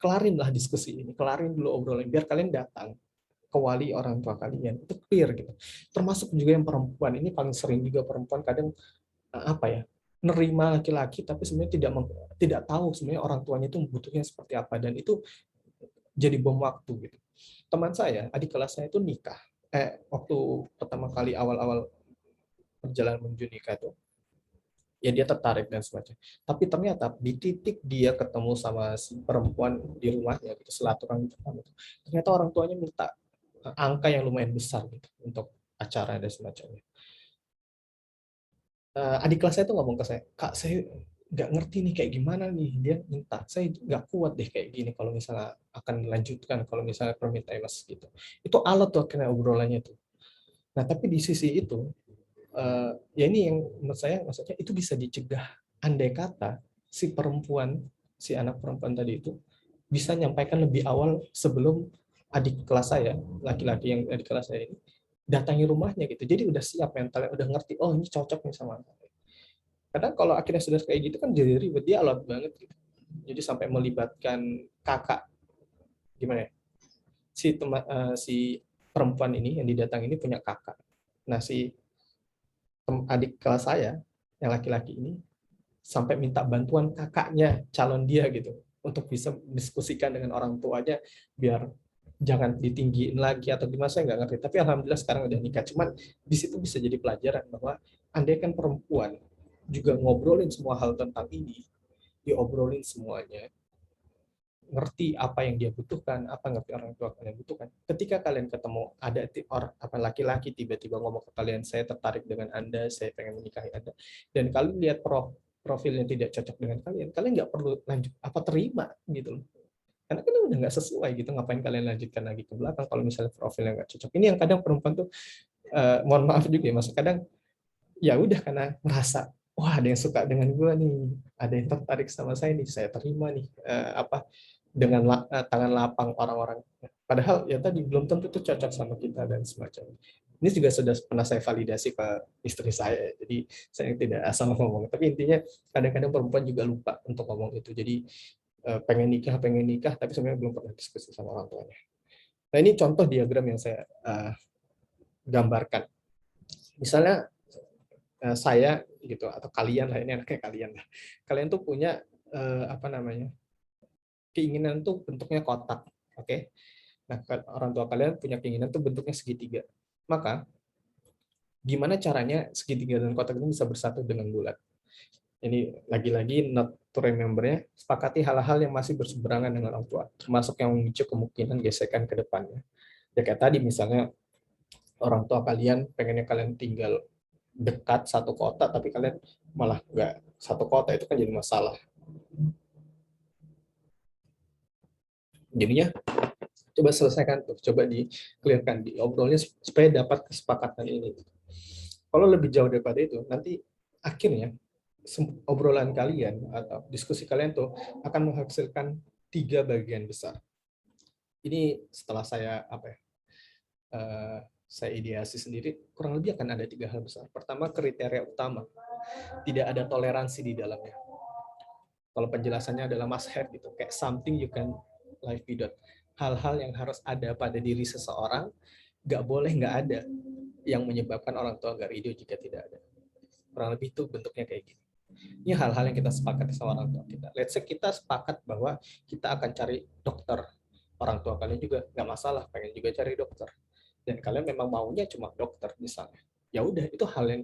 kelarinlah diskusi ini, kelarin dulu obrolan, biar kalian datang ke wali orang tua kalian, itu clear gitu. Termasuk juga yang perempuan, ini paling sering juga perempuan kadang apa ya, nerima laki-laki tapi sebenarnya tidak tahu sebenarnya orang tuanya itu butuhnya seperti apa, dan itu jadi bom waktu gitu. Teman saya, adik kelas saya itu nikah. Waktu pertama kali awal-awal perjalanan menuju nikah itu, ya dia tertarik dan semacamnya. Tapi ternyata di titik dia ketemu sama si perempuan di rumahnya gitu, silaturahmi pertama itu, ternyata orang tuanya minta angka yang lumayan besar gitu untuk acara dan semacamnya. Adik kelas saya tuh ngomong ke saya, Kak, saya nggak ngerti nih kayak gimana nih, dia minta, saya nggak kuat deh kayak gini kalau misalnya akan dilanjutkan, kalau misalnya permintaan mas gitu. Itu alat tuh akhirnya obrolannya tuh. Nah tapi di sisi itu, ya ini yang menurut saya maksudnya itu bisa dicegah andai kata si perempuan, si anak perempuan tadi itu bisa nyampaikan lebih awal sebelum adik kelas saya, laki-laki yang adik kelas saya ini datangi rumahnya gitu. Jadi udah siap mentalnya, udah ngerti, oh ini cocok nih sama aku. Karena kalau akhirnya sudah kayak gitu kan jadi ribet, dia alot banget gitu. Jadi sampai melibatkan kakak, gimana ya? Si perempuan ini yang didatang ini punya kakak. Nah si adik kelas saya yang laki-laki ini sampai minta bantuan kakaknya calon dia gitu untuk bisa diskusikan dengan orang tuanya biar jangan ditinggiin lagi atau gimana, saya nggak ngerti. Tapi alhamdulillah sekarang udah nikah. Cuman di situ bisa jadi pelajaran bahwa andai kan perempuan juga ngobrolin semua hal tentang ini, diobrolin semuanya, ngerti apa yang dia butuhkan, apa ngerti orang tua kalian butuhkan. Ketika kalian ketemu ada orang apa laki-laki tiba-tiba ngomong ke kalian, saya tertarik dengan Anda, saya pengen menikahi Anda, dan kalian lihat profilnya tidak cocok dengan kalian, kalian nggak perlu lanjut apa terima gitu loh. Karena kan udah nggak sesuai gitu, ngapain kalian lanjutkan lagi ke belakang kalau misalnya profilnya nggak cocok. Ini yang kadang perempuan tuh, mohon maaf juga ya, mas, kadang ya udah karena merasa wah ada yang suka dengan gue nih, ada yang tertarik sama saya nih, saya terima nih dengan tangan lapang orang-orang. Padahal ya tadi belum tentu tuh cocok sama kita dan semacamnya. Ini juga sudah pernah saya validasi ke istri saya, jadi saya tidak asal ngomong. Tapi intinya kadang-kadang perempuan juga lupa untuk ngomong itu. Jadi pengen nikah, tapi sebenarnya belum pernah diskusi sama orang tuanya. Nah ini contoh diagram yang saya gambarkan. Misalnya saya gitu atau kalian lah, ini anaknya kalian lah. Kalian tuh punya apa namanya, keinginan tuh bentuknya kotak, oke? Nah orang tua kalian punya keinginan tuh bentuknya segitiga. Maka gimana caranya segitiga dan kotak ini bisa bersatu dengan bulat? Ini lagi-lagi not to remember-nya, sepakati hal-hal yang masih berseberangan dengan orang tua, termasuk yang memicu kemungkinan gesekan ke depannya. Ya kayak tadi misalnya orang tua kalian pengennya kalian tinggal dekat satu kota, tapi kalian malah nggak satu kota, itu kan jadi masalah. Jadinya coba selesaikan tuh, coba di-clearkan, diobrolnya supaya dapat kesepakatan ini. Kalau lebih jauh daripada itu, nanti akhirnya obrolan kalian atau diskusi kalian tuh akan menghasilkan 3 bagian besar. Ini setelah saya saya ideasi sendiri, kurang lebih akan ada 3 hal besar. Pertama, kriteria utama, tidak ada toleransi di dalamnya. Kalau penjelasannya adalah must have gitu, kayak something you can live without. Hal-hal yang harus ada pada diri seseorang, nggak boleh nggak ada, yang menyebabkan orang tua nggak ridho jika tidak ada. Kurang lebih itu bentuknya kayak gini. Ini hal-hal yang kita sepakati sama orang tua kita. Let's say kita sepakat bahwa kita akan cari dokter. Orang tua kalian juga nggak masalah, pengen juga cari dokter. Dan kalian memang maunya cuma dokter misalnya. Ya udah, itu hal yang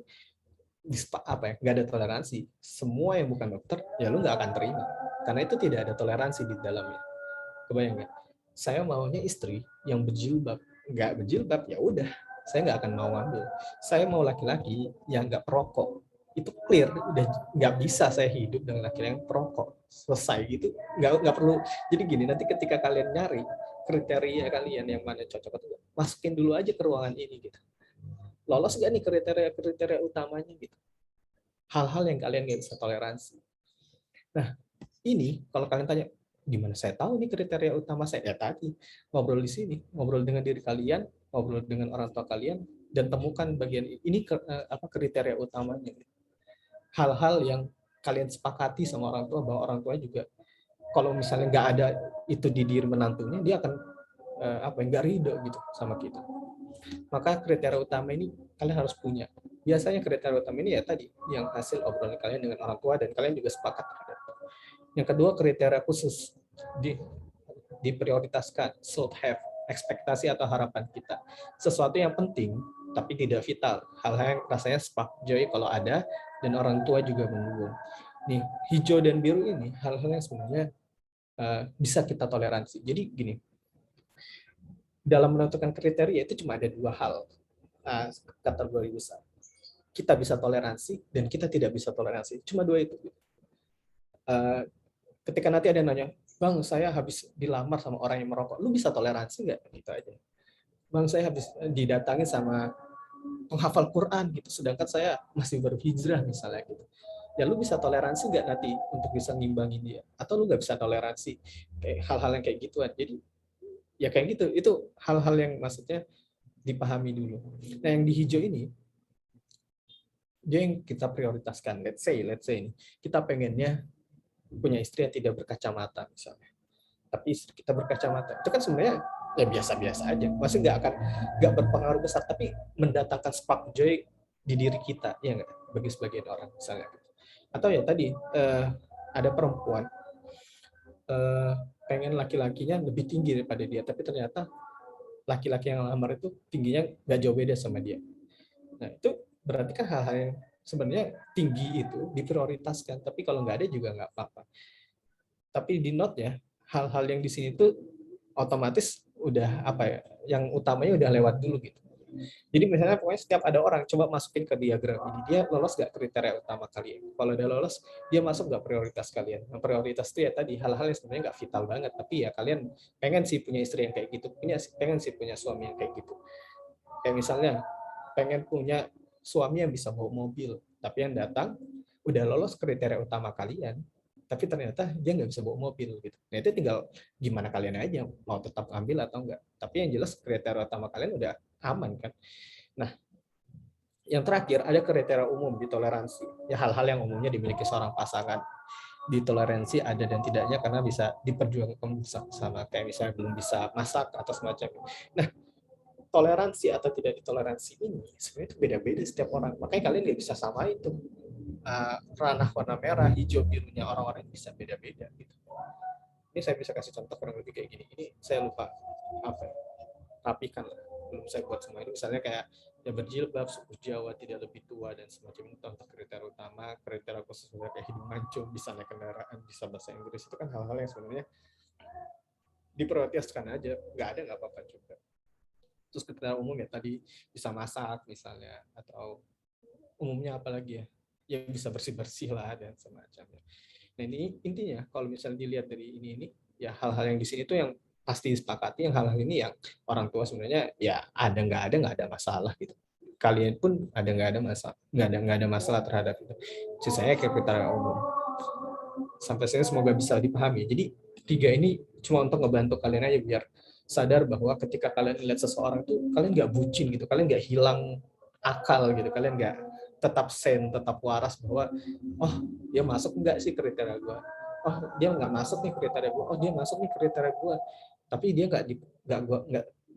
nggak ada toleransi. Semua yang bukan dokter, ya lu nggak akan terima. Karena itu tidak ada toleransi di dalamnya. Kebayang nggak? Saya maunya istri yang berjilbab. Nggak berjilbab, ya udah. saya nggak akan mau ambil. Saya mau laki-laki yang nggak perokok. Itu clear, udah nggak bisa saya hidup dengan laki-laki yang perokok. Selesai gitu, nggak perlu. Jadi gini, nanti ketika kalian nyari kriteria kalian yang mana cocok atau enggak, masukin dulu aja ke ruangan ini gitu. Lolos nggak nih kriteria utamanya gitu. Hal-hal yang kalian nggak bisa toleransi. Nah, ini kalau kalian tanya, gimana saya tahu nih kriteria utama saya? Ya tadi, ngobrol di sini, ngobrol dengan diri kalian, ngobrol dengan orang tua kalian, dan temukan bagian ini kriteria utamanya. Hal-hal yang kalian sepakati sama orang tua, bahwa orang tua juga, kalau misalnya nggak ada itu di diri menantunya, dia akan nggak ridho gitu sama kita. Maka kriteria utama ini kalian harus punya. Biasanya kriteria utama ini ya tadi yang hasil obrolan kalian dengan orang tua dan kalian juga sepakat terhadap. Yang kedua, kriteria khusus diprioritaskan, should have, ekspektasi atau harapan kita. Sesuatu yang penting tapi tidak vital. Hal-hal yang rasanya spark joy kalau ada dan orang tua juga mendukung. Nih, hijau dan biru ini hal-hal yang sebenarnya bisa kita toleransi. Jadi gini, dalam menentukan kriteria itu cuma ada dua hal kategori besar. Kita bisa toleransi dan kita tidak bisa toleransi. Cuma dua itu. Ketika nanti ada yang nanya, Bang, saya habis dilamar sama orang yang merokok, lu bisa toleransi nggak? Gitu aja. Bang, saya habis didatangi sama penghafal Quran gitu, sedangkan saya masih baru hijrah misalnya gitu. Ya lu bisa toleransi nggak nanti untuk bisa ngimbangin dia? Atau lu nggak bisa toleransi kayak hal-hal yang kayak gituan. Jadi ya kayak gitu, itu hal-hal yang maksudnya dipahami dulu. Nah, yang di hijau ini dia yang kita prioritaskan. Let's say ini kita pengennya punya istri yang tidak berkacamata misalnya, tapi istri kita berkacamata, itu kan sebenarnya ya biasa-biasa aja, masih nggak berpengaruh besar, tapi mendatangkan spark joy di diri kita, ya nggak, bagi sebagian orang misalnya. Atau ya tadi ada perempuan pengen laki-lakinya lebih tinggi daripada dia, tapi ternyata laki-laki yang lamar itu tingginya nggak jauh beda sama dia. Nah, itu berarti kan hal-hal yang sebenarnya tinggi itu diprioritaskan, tapi kalau nggak ada juga nggak apa-apa. Tapi di note ya, hal-hal yang di sini tuh otomatis udah yang utamanya udah lewat dulu gitu. Jadi misalnya pokoknya setiap ada orang coba masukin ke diagram ini, dia lolos nggak kriteria utama kalian? Kalau udah lolos, dia masuk nggak prioritas kalian? Nah, prioritas itu ya tadi hal-hal yang sebenarnya nggak vital banget, tapi ya kalian pengen sih punya istri yang kayak gitu, pengen sih punya suami yang kayak gitu. Kayak misalnya pengen punya suami yang bisa bawa mobil, tapi yang datang udah lolos kriteria utama kalian, tapi ternyata dia nggak bisa bawa mobil gitu. Nah, itu tinggal gimana kalian aja mau tetap ambil atau enggak. Tapi yang jelas kriteria utama kalian udah aman kan. Nah, yang terakhir ada kriteria umum di toleransi. Ya hal-hal yang umumnya dimiliki seorang pasangan. Di toleransi ada dan tidaknya karena bisa diperjuangkan sama, kayak misalnya belum bisa masak atau semacamnya. Nah, toleransi atau tidak ditoleransi ini sebenarnya itu beda-beda setiap orang. Makanya kalian nggak bisa sama itu. Ranah warna merah, hijau, birunya orang-orang bisa beda-beda gitu. Ini saya bisa kasih contoh kurang lebih kayak gini. Ini saya lupa rapikan lah. Belum saya buat semua ini. Misalnya kayak ya berjilbab, suku Jawa, tidak lebih tua dan semacam itu untuk kriteria utama, kriteria khusus kayak hidung mancung, bisa naik kendaraan, bisa bahasa Inggris, itu kan hal-hal yang sebenarnya diprioritaskan aja, nggak apa-apa juga. Terus kriteria umum ya tadi bisa masak misalnya, atau umumnya apa lagi ya, ya bisa bersih-bersih lah dan semacamnya. Nah, ini intinya kalau misalnya dilihat dari ini ya hal-hal yang di sini tuh yang pasti disepakati, yang hal-hal ini yang orang tua sebenarnya ya ada nggak ada masalah gitu. Kalian pun ada nggak ada masalah terhadap itu. Sisanya kayak kriteria umum. Sampai sini semoga bisa dipahami. Jadi 3 ini cuma untuk ngebantu kalian aja biar sadar bahwa ketika kalian lihat seseorang tuh kalian nggak bucin gitu, kalian nggak hilang akal gitu, kalian nggak tetap sane, tetap waras bahwa oh dia masuk nggak sih kriteria gue, oh dia nggak masuk nih kriteria gue, oh dia masuk nih kriteria gue, tapi dia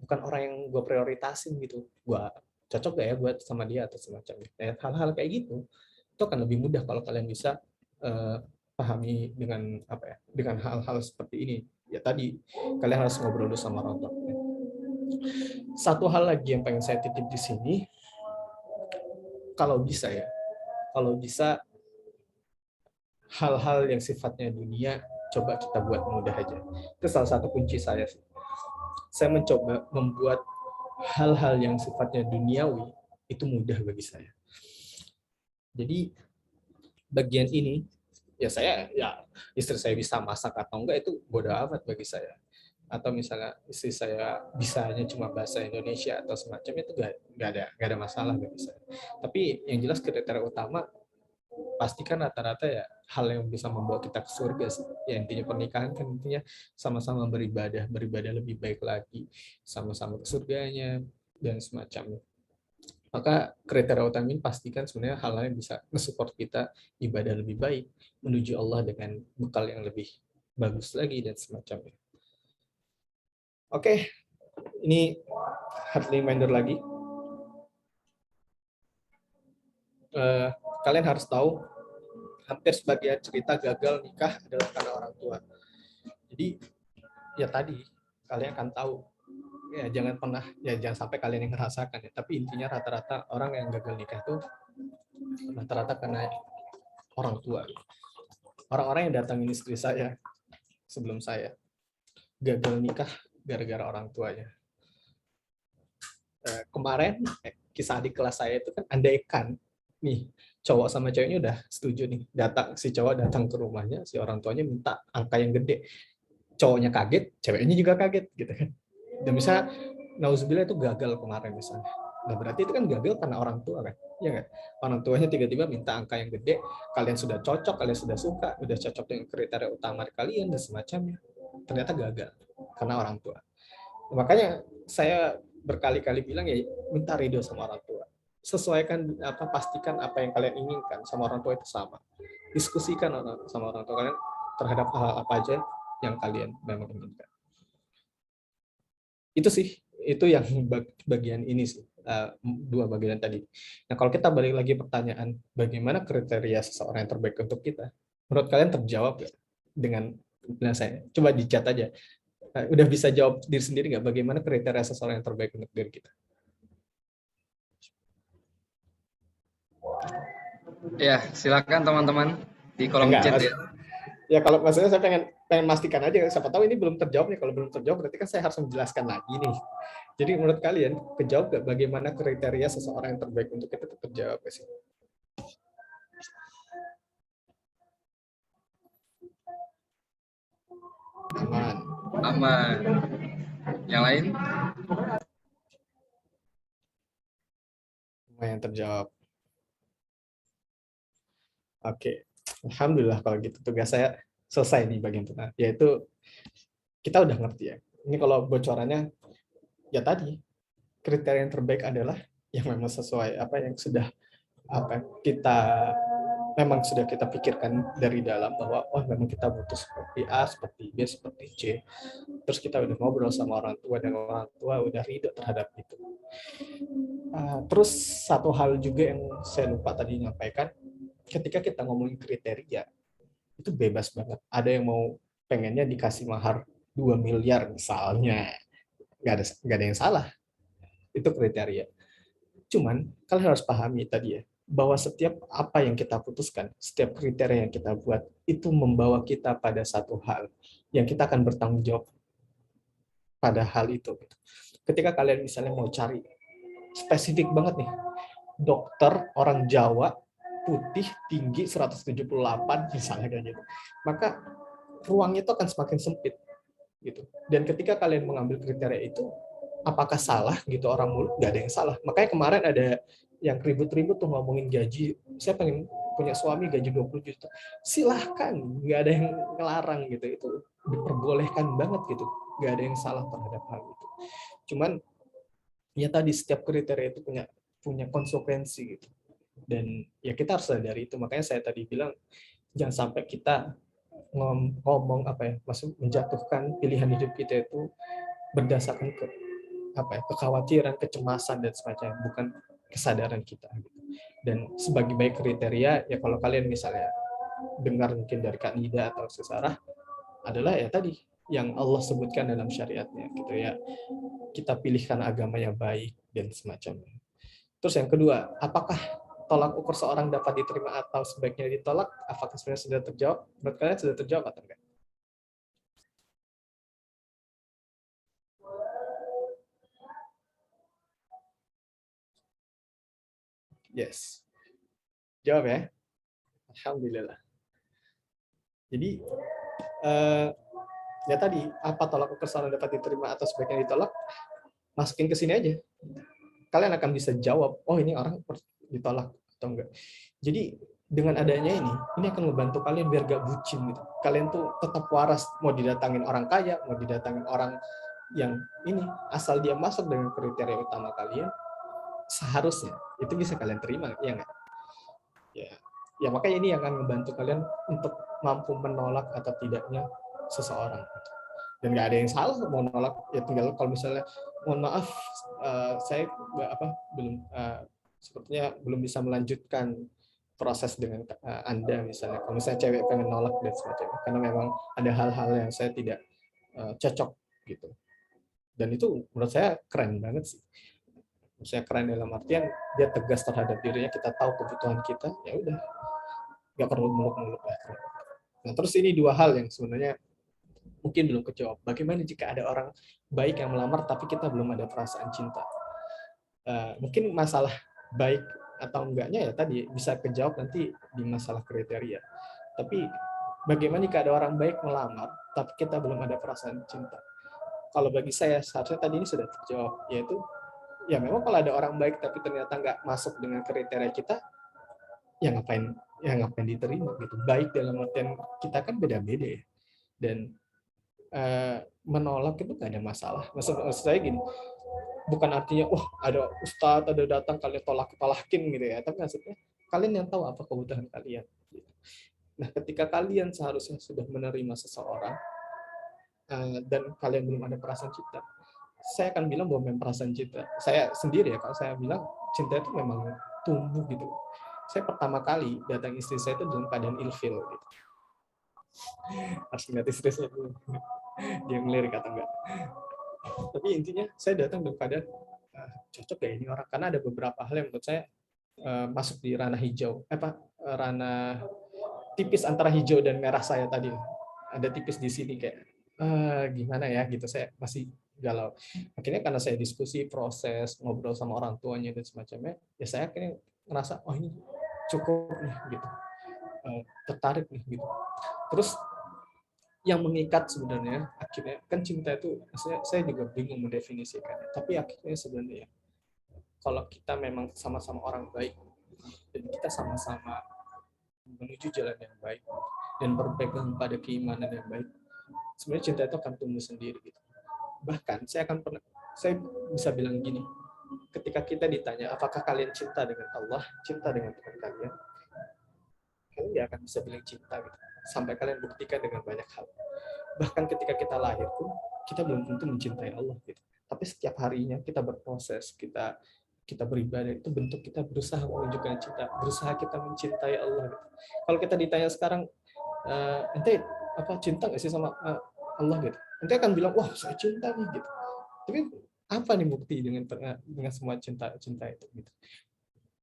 bukan orang yang gue prioritasin gitu, gue cocok gak ya buat sama dia atau semacamnya. Nah, hal-hal kayak gitu itu akan lebih mudah kalau kalian bisa pahami dengan dengan hal-hal seperti ini. Ya tadi kalian harus ngobrol dulu sama orang tua. Satu hal lagi yang pengen saya titip di sini, kalau bisa hal-hal yang sifatnya dunia coba kita buat mudah aja. Itu salah satu kunci saya sih. Saya mencoba membuat hal-hal yang sifatnya duniawi itu mudah bagi saya. Jadi bagian ini ya saya ya istri saya bisa masak atau enggak itu bodo amat bagi saya. Atau misalnya istri saya bisanya cuma bahasa Indonesia atau semacamnya itu nggak ada masalah bagi saya. Tapi yang jelas kriteria utama pastikan rata-rata ya hal yang bisa membawa kita ke surga sih. Ya intinya pernikahan kan intinya sama-sama beribadah lebih baik lagi, sama-sama ke surganya dan semacamnya. Maka kriteria utama ini pastikan sebenarnya hal-hal yang bisa nge-support kita ibadah lebih baik, menuju Allah dengan bekal yang lebih bagus lagi dan semacamnya. Oke, ini hard reminder lagi. Kalian harus tahu hampir sebagian cerita gagal nikah adalah karena orang tua. Jadi ya tadi kalian akan tahu ya jangan sampai kalian yang ngerasakan ya, tapi intinya rata-rata orang yang gagal nikah itu rata-rata karena orang tua. Orang-orang yang datangin istri saya sebelum saya gagal nikah gara-gara orang tuanya. Kemarin kisah adik kelas saya itu kan andaikan nih cowok sama ceweknya udah setuju nih, si cowok datang ke rumahnya, si orang tuanya minta angka yang gede, cowoknya kaget, ceweknya juga kaget gitu kan. Dan misalnya nauzubillah itu gagal kemarin misalnya, nah berarti itu kan gagal karena orang tua kan, ya kan? Orang tuanya tiba-tiba minta angka yang gede, kalian sudah cocok, kalian sudah suka, udah cocok dengan kriteria utama kalian dan semacamnya, ternyata gagal karena orang tua. Makanya saya berkali-kali bilang ya minta ridho sama orang tua, sesuaikan pastikan apa yang kalian inginkan sama orang tua itu sama, diskusikan sama orang tua kalian terhadap hal apa aja yang kalian memang inginkan. Itu sih, itu yang bagian ini sih, dua bagian tadi. Nah kalau kita balik lagi pertanyaan bagaimana kriteria seseorang yang terbaik untuk kita, menurut kalian terjawab gak dengan saya? Coba di chat aja. Udah bisa jawab diri sendiri nggak bagaimana kriteria seseorang yang terbaik untuk diri kita? Ya, silakan teman-teman di kolom chat ya. Ya kalau maksudnya saya pengen pastikan aja, siapa tahu ini belum terjawab nih. Kalau belum terjawab berarti kan saya harus menjelaskan lagi nih. Jadi menurut kalian kejawab nggak bagaimana kriteria seseorang yang terbaik untuk kita terjawab sih? Aman. Yang lain? Yang terjawab. Oke, alhamdulillah kalau gitu tugas saya selesai di bagian tengah. Yaitu kita udah ngerti ya. Ini kalau bocorannya ya tadi kriteria yang terbaik adalah yang memang sesuai apa yang sudah kita memang sudah kita pikirkan dari dalam bahwa oh memang kita butuh seperti A, seperti B, seperti C. Terus kita udah ngobrol sama orang tua dan orang tua udah ridho terhadap itu. Terus satu hal juga yang saya lupa tadi nyampaikan, ketika kita ngomongin kriteria itu bebas banget. Ada yang mau pengennya dikasih mahar 2 miliar misalnya, nggak ada yang salah. Itu kriteria. Cuman kalian harus pahami tadi ya, bahwa setiap apa yang kita putuskan, setiap kriteria yang kita buat, itu membawa kita pada satu hal yang kita akan bertanggung jawab pada hal itu. Ketika kalian misalnya mau cari spesifik banget nih, dokter orang Jawa, putih, tinggi, 178 misalnya kayak gitu, maka ruangnya itu akan semakin sempit gitu. Dan ketika kalian mengambil kriteria itu, apakah salah gitu orang mulut? Nggak ada yang salah. Makanya kemarin ada yang ribut-ribut tuh ngomongin gaji, saya pengen punya suami gaji 20 juta. Silahkan, nggak ada yang ngelarang gitu. Itu diperbolehkan banget gitu. Nggak ada yang salah terhadap hal itu. Cuman ya tadi setiap kriteria itu punya konsekuensi gitu. Dan ya kita harus sadari itu. Makanya saya tadi bilang jangan sampai kita ngomong maksud menjatuhkan pilihan hidup kita itu berdasarkan kekhawatiran, kecemasan dan semacamnya, bukan kesadaran kita. Dan sebagai baik kriteria ya kalau kalian misalnya dengar mungkin dari Kak Nida atau Sarah adalah ya tadi yang Allah sebutkan dalam syariatnya gitu ya, kita pilihkan agama yang baik dan semacamnya. Terus yang kedua, apakah tolak ukur seorang dapat diterima atau sebaiknya ditolak? Apakah sebenarnya sudah terjawab? Menurut kalian sudah terjawab atau enggak? Yes. Jawab ya. Alhamdulillah. Jadi ya tadi, apa tolak ukur seorang dapat diterima atau sebaiknya ditolak, masukin ke sini aja. Kalian akan bisa jawab, oh ini orang ditolak atau enggak. Jadi dengan adanya ini akan membantu kalian biar gak bucin gitu. Kalian tuh tetap waras, mau didatangin orang kaya, mau didatangin orang yang ini, asal dia masuk dengan kriteria utama kalian, seharusnya itu bisa kalian terima, ya enggak? Ya makanya ini yang akan membantu kalian untuk mampu menolak atau tidaknya seseorang. Dan nggak ada yang salah mau nolak, ya tinggal kalau misalnya mohon maaf saya sepertinya belum bisa melanjutkan proses dengan Anda misalnya, kalau misalnya cewek pengen nolak dan semacamnya, karena memang ada hal-hal yang saya tidak cocok gitu. Dan itu menurut saya keren banget sih. Saya keren dalam artian dia tegas terhadap dirinya, kita tahu kebutuhan kita, ya udah nggak perlu muluk-muluk lah. Nah terus ini dua hal yang sebenarnya mungkin belum kejawab. Bagaimana jika ada orang baik yang melamar tapi kita belum ada perasaan cinta? Mungkin masalah baik atau enggaknya ya tadi bisa kejawab nanti di masalah kriteria. Tapi bagaimana jika ada orang baik melamar tapi kita belum ada perasaan cinta? Kalau bagi saya seharusnya tadi ini sudah terjawab, yaitu ya memang kalau ada orang baik tapi ternyata nggak masuk dengan kriteria kita, ya ngapain diterima gitu. Baik dalam artian kita kan beda-beda ya. Dan menolak itu nggak ada masalah. Maksud saya gini, bukan artinya ada ustadz ada datang kalian tolakin gitu ya, tapi maksudnya kalian yang tahu apa kebutuhan kalian. Nah ketika kalian seharusnya sudah menerima seseorang dan kalian belum ada perasaan cinta, saya akan bilang bahwa memang perasaan cinta saya sendiri ya, kalau saya bilang cinta itu memang tumbuh gitu. Saya pertama kali datang istri saya itu dalam keadaan ilfil gitu. Harus ngeliat istri saya dulu, dia ngelirik atau enggak. Tapi intinya saya datang dalam keadaan cocok ya ini orang, karena ada beberapa hal yang menurut saya masuk di ranah hijau, ranah tipis antara hijau dan merah saya tadi. Ada tipis di sini kayak gimana ya gitu, saya masih galau. Akhirnya karena saya diskusi, proses, ngobrol sama orang tuanya dan semacamnya, ya saya akhirnya ngerasa ini cukup nih gitu, tertarik nih gitu. Terus yang mengikat sebenarnya akhirnya kan cinta itu, maksudnya saya juga bingung mendefinisikannya, tapi akhirnya sebenarnya kalau kita memang sama-sama orang baik dan kita sama-sama menuju jalan yang baik dan berpegang pada keimanan yang baik, sebenarnya cinta itu akan tumbuh sendiri gitu. Bahkan saya bisa bilang gini, ketika kita ditanya apakah kalian cinta dengan Allah, cinta dengan Tuhan kalian nggak akan bisa bilang cinta gitu sampai kalian buktikan dengan banyak hal. Bahkan ketika kita lahir pun kita belum tentu mencintai Allah gitu. Tapi setiap harinya kita berproses, kita beribadah, itu bentuk kita berusaha menunjukkan cinta, berusaha kita mencintai Allah gitu. Kalau kita ditanya sekarang, ente cinta nggak sih sama Allah gitu, ente akan bilang wah saya cinta nih gitu. Tapi apa nih bukti dengan semua cinta itu gitu,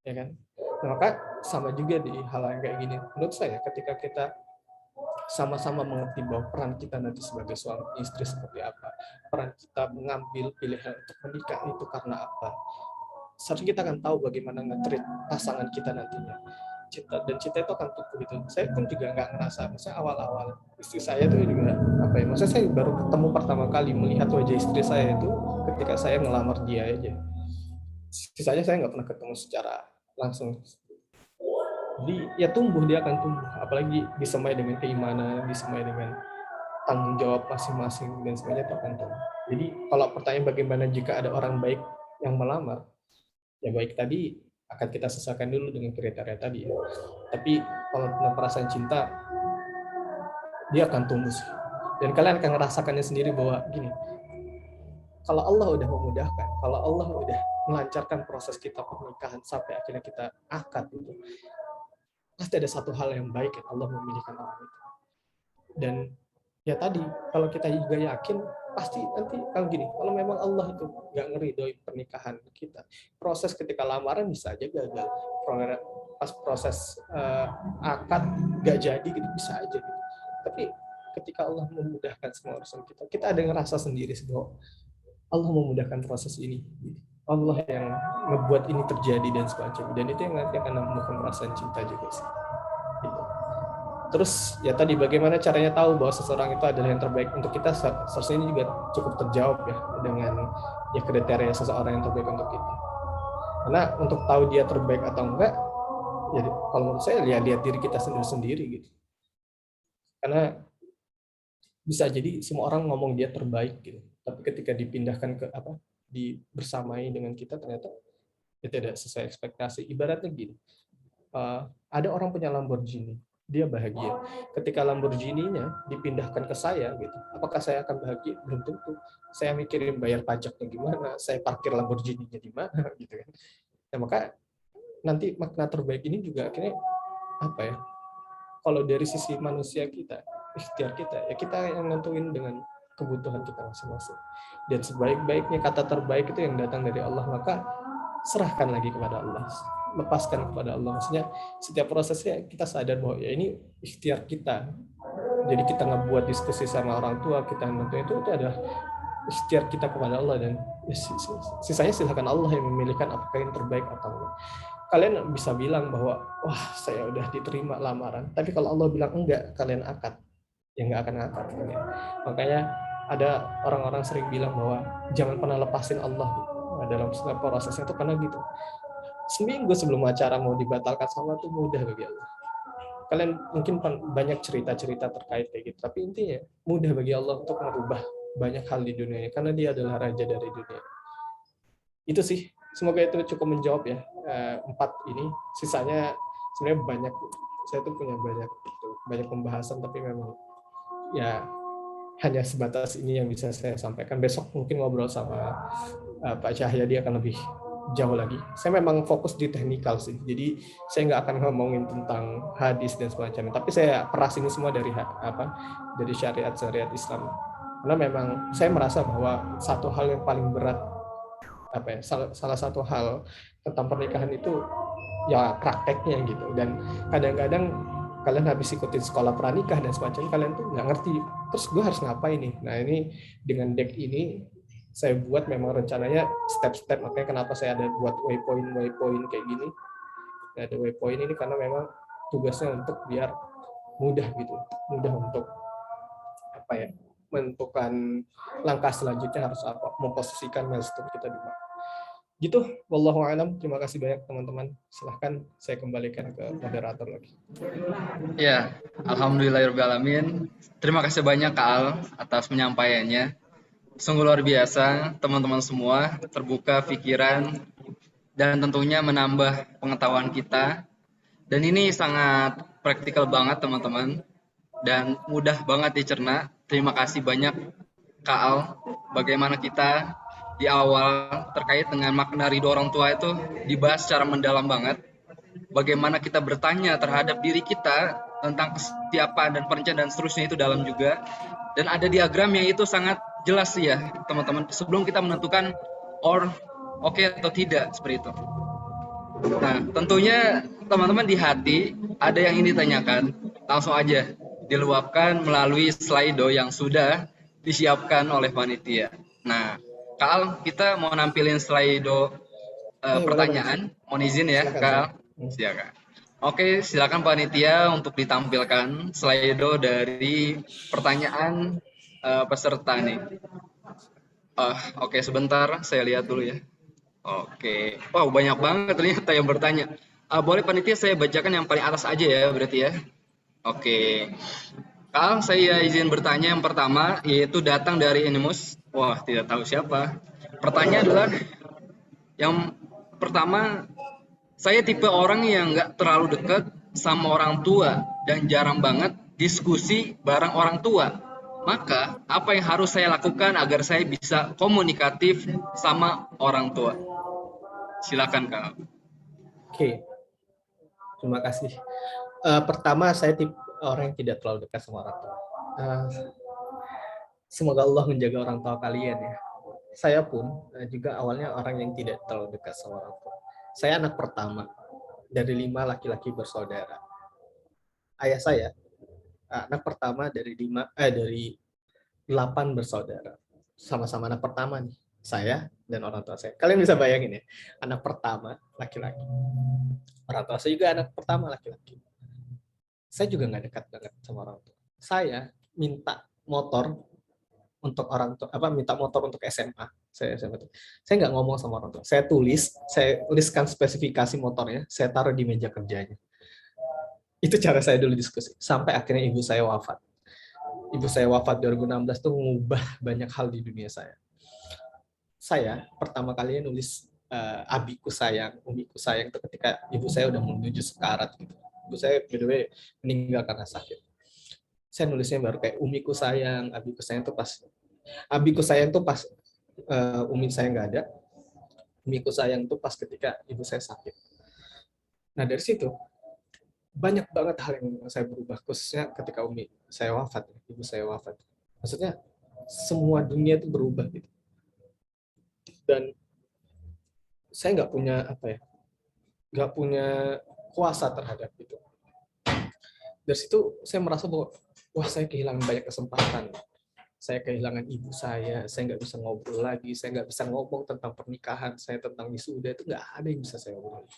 ya kan? Nah, maka sama juga di hal yang kayak gini. Menurut saya ketika kita sama-sama mengerti bahwa peran kita nanti sebagai suami istri seperti apa, peran kita mengambil pilihan untuk menikah itu karena apa, seharusnya kita akan tahu bagaimana nge-treat pasangan kita nantinya. Cinta itu akan tumbuh gitu. Saya pun juga nggak ngerasa, misalnya awal-awal istri saya itu juga maksudnya saya baru ketemu pertama kali melihat wajah istri saya itu ketika saya ngelamar dia aja. Sisanya saya nggak pernah ketemu secara langsung. Jadi ya dia akan tumbuh, apalagi disemai dengan keimanan, disemai dengan tanggung jawab masing-masing dan sebagainya, itu akan tumbuh. Jadi kalau pertanyaan bagaimana jika ada orang baik yang melamar, ya baik tadi akan kita sesuaikan dulu dengan kriteria tadi ya. Tapi kalau tentang perasaan cinta, dia akan tumbuh sih. Dan kalian akan merasakannya sendiri bahwa gini, kalau Allah udah memudahkan, kalau Allah udah melancarkan proses kita pernikahan sampai akhirnya kita akad itu, pasti ada satu hal yang baik yang Allah memilihkan orang itu. Dan ya tadi, kalau kita juga yakin, pasti nanti kalau memang Allah itu nggak ngeridoi pernikahan kita, proses ketika lamaran bisa aja gagal, pas proses akad nggak jadi gitu, bisa aja gitu. Tapi ketika Allah memudahkan semua urusan kita ada ngerasa sendiri bahwa Allah memudahkan proses ini. Allah yang ngebuat ini terjadi dan sebagainya. Dan itu yang nanti akan menumbuhkan perasaan cinta juga sih. Gitu. Terus ya tadi bagaimana caranya tahu bahwa seseorang itu adalah yang terbaik untuk kita, seharusnya ini juga cukup terjawab ya dengan ya kriteria seseorang yang terbaik untuk kita. Karena untuk tahu dia terbaik atau enggak, ya kalau menurut saya lihat diri kita sendiri gitu. Karena bisa jadi semua orang ngomong dia terbaik gitu, tapi ketika dipindahkan ke bersamai dengan kita ternyata itu tidak sesuai ekspektasi. Ibaratnya gini, ada orang punya Lamborghini, dia bahagia. Ketika Lamborghini-nya dipindahkan ke saya gitu, apakah saya akan bahagia? Belum tentu. Saya mikirin bayar pajaknya gimana, saya parkir Lamborghini-nya di mana gitu kan. Nah, maka nanti makna terbaik ini juga akhirnya apa ya? Kalau dari sisi manusia kita, ikhtiar kita, ya kita yang nentuin dengan kebutuhan kita masing-masing. Dan sebaik-baiknya kata terbaik itu yang datang dari Allah, maka serahkan lagi kepada Allah, lepaskan kepada Allah. Maksudnya setiap prosesnya kita sadar bahwa ya ini ikhtiar kita. Jadi kita ngebuat diskusi sama orang tua, kita nentuin itu adalah ikhtiar kita kepada Allah, dan sisanya silakan Allah yang memilihkan apakah yang terbaik atau enggak. Kalian bisa bilang bahwa wah saya udah diterima lamaran, tapi kalau Allah bilang enggak, kalian akad, ya enggak akan akad. Makanya ada orang-orang sering bilang bahwa jangan pernah lepasin Allah gitu. Nah, dalam prosesnya itu karena gitu. Seminggu sebelum acara mau dibatalkan sama itu mudah bagi Allah. Kalian mungkin banyak cerita-cerita terkait kayak gitu, tapi intinya mudah bagi Allah untuk merubah banyak hal di dunia ini karena dia adalah raja dari dunia. Itu sih, semoga itu cukup menjawab ya 4 ini. Sisanya sebenarnya banyak, saya tuh punya banyak pembahasan, tapi memang ya hanya sebatas ini yang bisa saya sampaikan. Besok mungkin ngobrol sama Pak Cahya, dia akan lebih jauh lagi. Saya memang fokus di teknikal sih, jadi saya nggak akan ngomongin tentang hadis dan semacamnya, tapi saya peras ini semua dari syariat Islam. Karena memang saya merasa bahwa satu hal yang paling berat salah satu hal tentang pernikahan itu ya prakteknya gitu. Dan kadang-kadang kalian habis ikutin sekolah pranikah dan semacamnya, kalian tuh nggak ngerti terus gue harus ngapain nih. Nah ini dengan deck ini saya buat memang rencananya step-step, makanya kenapa saya ada buat waypoint kayak gini. Nah, ada waypoint ini karena memang tugasnya untuk biar mudah untuk menentukan langkah selanjutnya harus apa, memposisikan milestone kita di mana. Gitu, wallahu a'lam. Terima kasih banyak teman-teman. Silahkan saya kembalikan ke moderator lagi. Ya, alhamdulillahirobbilalamin. Terima kasih banyak Kak Al atas penyampaiannya. Sungguh luar biasa, teman-teman semua terbuka pikiran dan tentunya menambah pengetahuan kita. Dan ini sangat praktikal banget teman-teman dan mudah banget dicerna. Terima kasih banyak Kak Al, bagaimana kita di awal terkait dengan makna ridho orang tua itu dibahas secara mendalam banget. Bagaimana kita bertanya terhadap diri kita tentang kesiapan dan perencanaan dan seterusnya itu dalam juga. Dan ada diagram yang itu sangat jelas ya teman-teman sebelum kita menentukan oke atau tidak seperti itu. Nah tentunya teman-teman di hati ada yang ingin ditanyakan, langsung aja diluapkan melalui Slido yang sudah disiapkan oleh panitia. Nah Kak Al, kita mau nampilin Slido pertanyaan, mohon izin ya Kak Al. Silakan. Oke, silakan panitia untuk ditampilkan Slido dari pertanyaan peserta nih. Oke, sebentar saya lihat dulu ya. Oke, wow banyak banget ternyata yang bertanya. Boleh panitia saya bacakan yang paling atas aja ya berarti ya. Oke, Kak, saya izin bertanya yang pertama yaitu datang dari Animus. Wah, tidak tahu siapa. Pertanyaan adalah yang pertama, saya tipe orang yang nggak terlalu dekat sama orang tua dan jarang banget diskusi bareng orang tua. Maka, apa yang harus saya lakukan agar saya bisa komunikatif sama orang tua? Silakan, Kak. Oke, terima kasih. Pertama, saya tipe orang yang tidak terlalu dekat sama orang tua. Semoga Allah menjaga orang tua kalian ya. Saya pun juga awalnya orang yang tidak terlalu dekat sama orang tua. Saya anak pertama dari 5 laki-laki bersaudara. Ayah saya anak pertama dari 8 bersaudara. Sama-sama anak pertama nih. saya dan orang tua saya. Kalian bisa bayangin ya, anak pertama laki-laki. Orang tua saya juga anak pertama laki-laki. Saya juga nggak dekat banget sama orang tua. Saya minta motor untuk orang tua, minta motor untuk SMA. Saya nggak ngomong sama orang tua. Saya tuliskan spesifikasi motornya, saya taruh di meja kerjanya. Itu cara saya dulu diskusi. Sampai akhirnya ibu saya wafat. Ibu saya wafat 2016 tuh mengubah banyak hal di dunia saya. Saya pertama kali nulis abiku sayang, umiku sayang itu ketika ibu saya udah menuju sekarat gitu. Ibu saya by the way meninggal karena sakit. Saya nulisnya baru kayak umiku sayang, abiku sayang tuh pas umi saya nggak ada. Umiku sayang tuh pas ketika ibu saya sakit. Nah dari situ banyak banget hal yang saya berubah, khususnya ketika ibu saya wafat. Maksudnya semua dunia itu berubah gitu. Dan saya nggak punya kuasa terhadap itu. Dari situ saya merasa bahwa saya kehilangan banyak kesempatan. Saya kehilangan ibu saya nggak bisa ngobrol lagi, saya nggak bisa ngomong tentang pernikahan saya, tentang wisuda, itu nggak ada yang bisa saya obrol.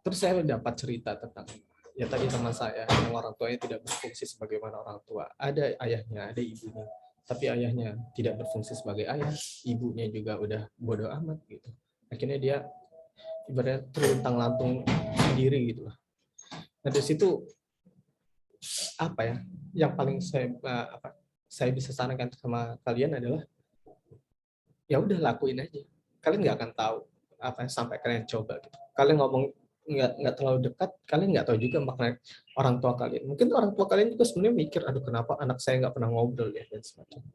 Terus saya dapat cerita tentang ya tadi teman saya yang orang tuanya tidak berfungsi sebagaimana orang tua. Ada ayahnya, ada ibunya, tapi ayahnya tidak berfungsi sebagai ayah, ibunya juga udah bodoh amat gitu. Akhirnya dia ibaratnya terluntang lantung sendiri gitu lah. Nah dari situ yang paling saya bisa sarankan sama kalian adalah ya udah lakuin aja. Kalian nggak akan tahu sampai kalian coba gitu. Kalian ngomong nggak terlalu dekat, kalian nggak tahu juga makna orang tua kalian. Mungkin orang tua kalian juga sebenarnya mikir, aduh kenapa anak saya nggak pernah ngobrol ya dan sebagainya.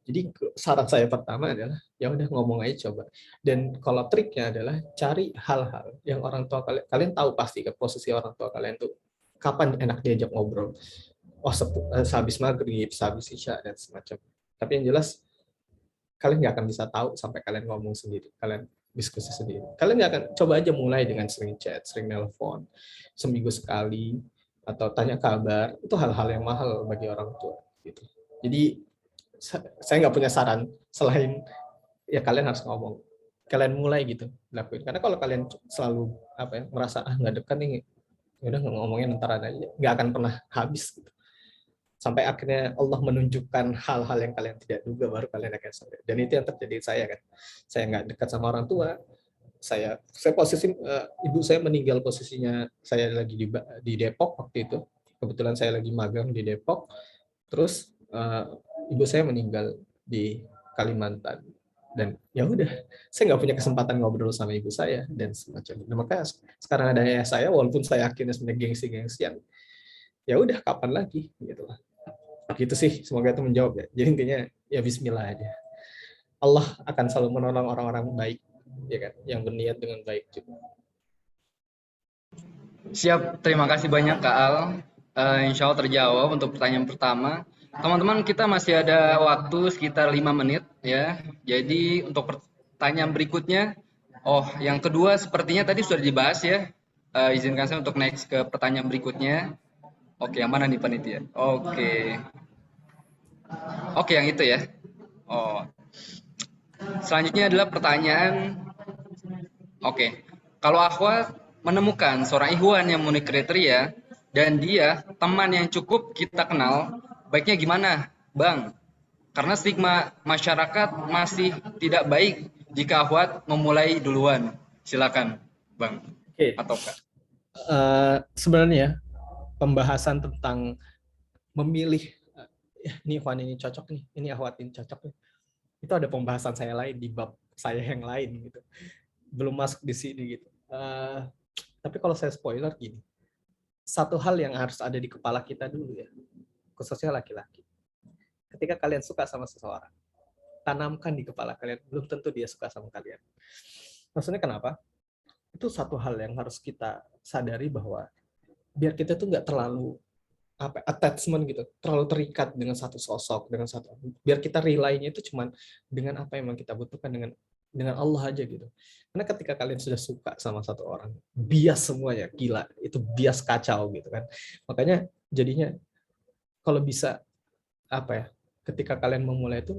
Jadi saran saya pertama adalah ya udah ngomong aja coba. Dan kalau triknya adalah cari hal-hal yang orang tua kalian tahu pasti ke posisi orang tua kalian tuh kapan enak diajak ngobrol. Sehabis maghrib, sehabis isya dan semacam. Tapi yang jelas kalian nggak akan bisa tahu sampai kalian ngomong sendiri, kalian diskusi sendiri. Kalian nggak akan, coba aja mulai dengan sering chat, sering nelpon, seminggu sekali, atau tanya kabar. Itu hal-hal yang mahal bagi orang tua. Gitu. Jadi saya nggak punya saran selain ya kalian harus ngomong, kalian mulai gitu lakuin. Karena kalau kalian selalu merasa nggak dekat nih, udah ngomongin ntar aja, nggak akan pernah habis gitu. Sampai akhirnya Allah menunjukkan hal-hal yang kalian tidak duga, baru kalian akan sadar. Dan itu yang terjadi saya kan. Saya nggak dekat sama orang tua. Saya posisi ibu saya meninggal, posisinya saya lagi di Depok waktu itu. Kebetulan saya lagi magang di Depok. Terus ibu saya meninggal di Kalimantan. Dan ya udah, saya nggak punya kesempatan ngobrol sama ibu saya dan semacamnya. Nah, makanya sekarang ada ayah saya, walaupun saya akhirnya sebenarnya gengsi-gengsian, ya udah kapan lagi gitu lah. Gitu sih, semoga itu menjawab ya. Jadi intinya ya bismillah aja. Allah akan selalu menolong orang-orang baik ya kan, yang berniat dengan baik juga. Siap, terima kasih banyak Kak Al. Insya Allah terjawab untuk pertanyaan pertama. Teman-teman, kita masih ada waktu sekitar 5 menit ya. Jadi untuk pertanyaan berikutnya, yang kedua sepertinya tadi sudah dibahas ya. Izinkan saya untuk next ke pertanyaan berikutnya. Oke, yang mana nih panitia? Oke, yang itu ya. Selanjutnya adalah pertanyaan. Kalau akhwat menemukan seorang ikhwan yang memenuhi kriteria dan dia teman yang cukup kita kenal, baiknya gimana, Bang? Karena stigma masyarakat masih tidak baik jika akhwat memulai duluan. Silakan, Bang. Oke. Atau Kak. Sebenarnya pembahasan tentang memilih ini ikhwan ini cocok nih, ini akhwat ini cocok nih. Itu ada pembahasan saya lain di bab saya yang lain gitu. Belum masuk di sini gitu. Tapi kalau saya spoiler gini, satu hal yang harus ada di kepala kita dulu ya, khususnya laki-laki. Ketika kalian suka sama seseorang, tanamkan di kepala kalian, belum tentu dia suka sama kalian. Maksudnya kenapa? Itu satu hal yang harus kita sadari bahwa biar kita tuh nggak terlalu attachment gitu, terlalu terikat dengan satu sosok, biar kita rely-nya itu cuman dengan apa yang kita butuhkan, dengan Allah aja gitu. Karena ketika kalian sudah suka sama satu orang, bias semuanya, gila, itu bias kacau gitu kan. Makanya jadinya kalau bisa ketika kalian memulai itu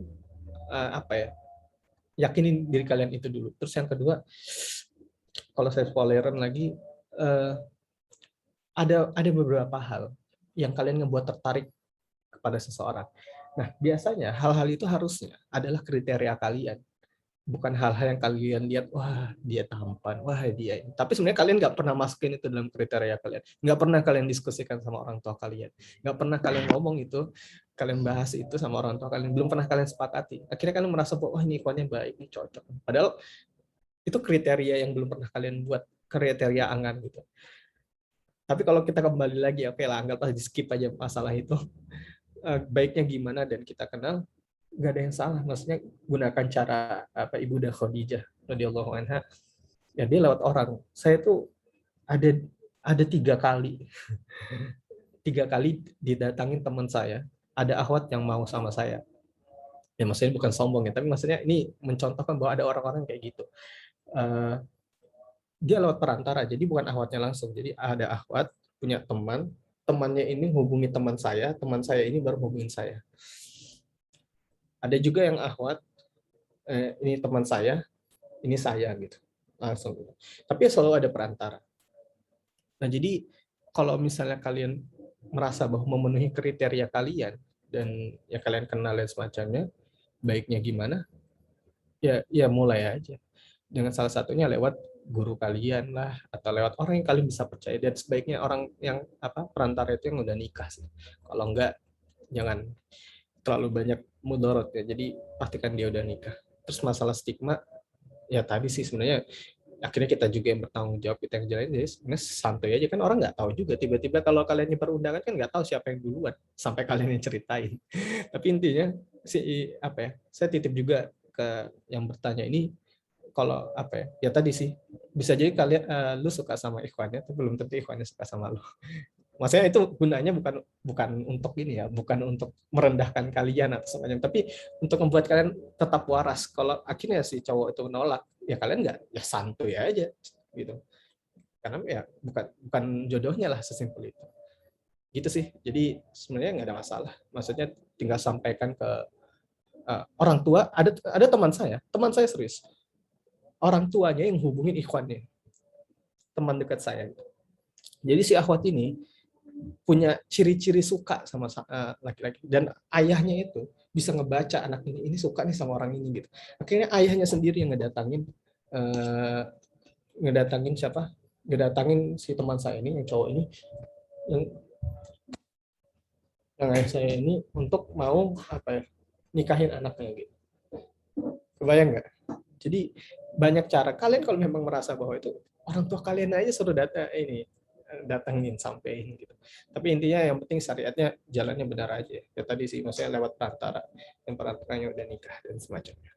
yakinin diri kalian itu dulu. Terus yang kedua, kalau saya spoileran lagi, ada beberapa hal yang kalian ngebuat tertarik kepada seseorang. Nah, biasanya hal-hal itu harusnya adalah kriteria kalian, bukan hal-hal yang kalian lihat, wah dia tampan, wah dia ini. Tapi sebenarnya kalian nggak pernah masukin itu dalam kriteria kalian, nggak pernah kalian diskusikan sama orang tua kalian, nggak pernah kalian ngomong itu, kalian bahas itu sama orang tua kalian, belum pernah kalian sepakati. Akhirnya kalian merasa bahwa, wah ini ikhwannya baik, ini cocok. Padahal itu kriteria yang belum pernah kalian buat, kriteria angan gitu. Tapi kalau kita kembali lagi, oke lah, anggaplah di skip aja masalah itu. Baiknya gimana dan kita kenal, nggak ada yang salah. Maksudnya gunakan cara Ibu Khadijah radhiyallahu anha, ya dia lewat orang. Saya tuh ada 3 kali 3 kali didatangin teman saya, ada akhwat yang mau sama saya. Ya maksudnya bukan sombong ya, tapi maksudnya ini mencontohkan bahwa ada orang-orang kayak gitu. Dia lewat perantara, jadi bukan akhwatnya langsung. Jadi ada akhwat punya teman, temannya ini hubungi teman saya ini baru hubungin saya. Ada juga yang akhwat, ini teman saya, ini saya gitu, langsung. Tapi selalu ada perantara. Nah jadi kalau misalnya kalian merasa bahwa memenuhi kriteria kalian dan ya kalian kenal dan semacamnya, baiknya gimana? Ya mulai aja. Dengan salah satunya lewat guru kalian lah, atau lewat orang yang kalian bisa percaya. Dan sebaiknya orang yang perantara itu yang udah nikah sih. Kalau enggak, jangan terlalu banyak mudorot ya. Jadi pastikan dia udah nikah. Terus masalah stigma, ya tadi sih sebenarnya akhirnya kita juga yang bertanggung jawab, kita yang jalanin. Jadi sebenarnya santai aja kan, orang nggak tahu juga. Tiba-tiba kalau kalian nyebar undangan kan nggak tahu siapa yang duluan sampai kalian yang ceritain. Tapi intinya saya titip juga ke yang bertanya ini, kalau ya tadi sih bisa jadi kalian lu suka sama ikhwannya tapi belum tentu ikhwannya suka sama lu. Maksudnya itu gunanya bukan untuk ini ya, bukan untuk merendahkan kalian atau semacam, tapi untuk membuat kalian tetap waras. Kalau akhirnya si cowok itu menolak, ya kalian nggak, ya santuy aja gitu. Karena ya bukan jodohnya lah, sesimpel itu. Gitu sih. Jadi sebenarnya nggak ada masalah. Maksudnya tinggal sampaikan ke orang tua. Ada teman saya serius. Orang tuanya yang hubungin ikhwannya, teman dekat saya. Jadi si akhwat ini punya ciri-ciri suka sama laki-laki, dan ayahnya itu bisa ngebaca anak ini suka nih sama orang ini gitu. Akhirnya ayahnya sendiri yang ngedatangin si teman saya ini, yang cowok ini, yang ayah saya ini untuk mau nikahin anaknya gitu. Kebayang nggak? Jadi banyak cara. Kalian kalau memang merasa bahwa itu orang tua kalian aja suruh datangin, sampein gitu. Tapi intinya yang penting syariatnya jalannya benar aja. Ya tadi sih maksudnya lewat perantara, yang perantaranya udah nikah dan semacamnya.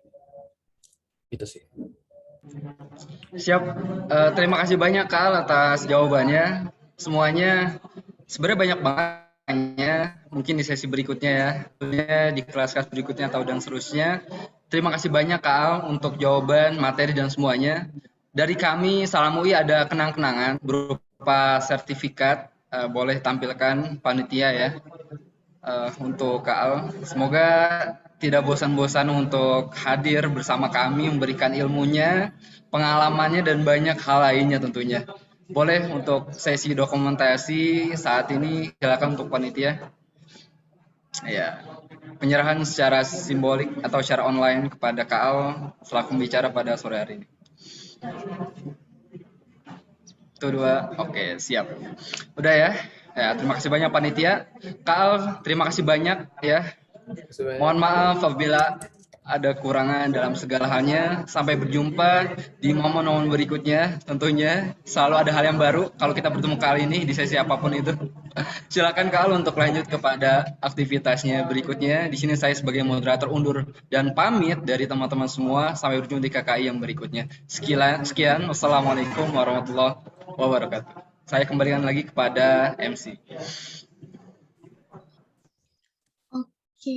Gitu sih. Siap. Terima kasih banyak Kak atas jawabannya. Semuanya sebenarnya banyak banget. Mungkin di sesi berikutnya ya, di kelas-kelas berikutnya atau dan seterusnya. Terima kasih banyak Kak Al untuk jawaban, materi dan semuanya. Dari kami Salam UI ada kenang-kenangan berupa sertifikat, boleh tampilkan panitia ya untuk Kak Al. Semoga tidak bosan-bosan untuk hadir bersama kami, memberikan ilmunya, pengalamannya dan banyak hal lainnya tentunya. Boleh untuk sesi dokumentasi saat ini, silakan untuk panitia. Ya, penyerahan secara simbolik atau secara online kepada Kak Al selaku pembicara pada sore hari ini. Itu 2, oke siap. Udah ya. Ya, terima kasih banyak panitia. Kak Al, terima kasih banyak ya. Mohon maaf apabila ada kekurangan dalam segala halnya. Sampai berjumpa di momen-momen berikutnya. Tentunya selalu ada hal yang baru kalau kita bertemu kali ini di sesi apapun itu. Silakan Kak Al untuk lanjut kepada aktivitasnya berikutnya. Di sini saya sebagai moderator undur dan pamit dari teman-teman semua. Sampai berjumpa di KKI yang berikutnya. Sekian. Wassalamualaikum warahmatullahi wabarakatuh. Saya kembalikan lagi kepada MC. Oke,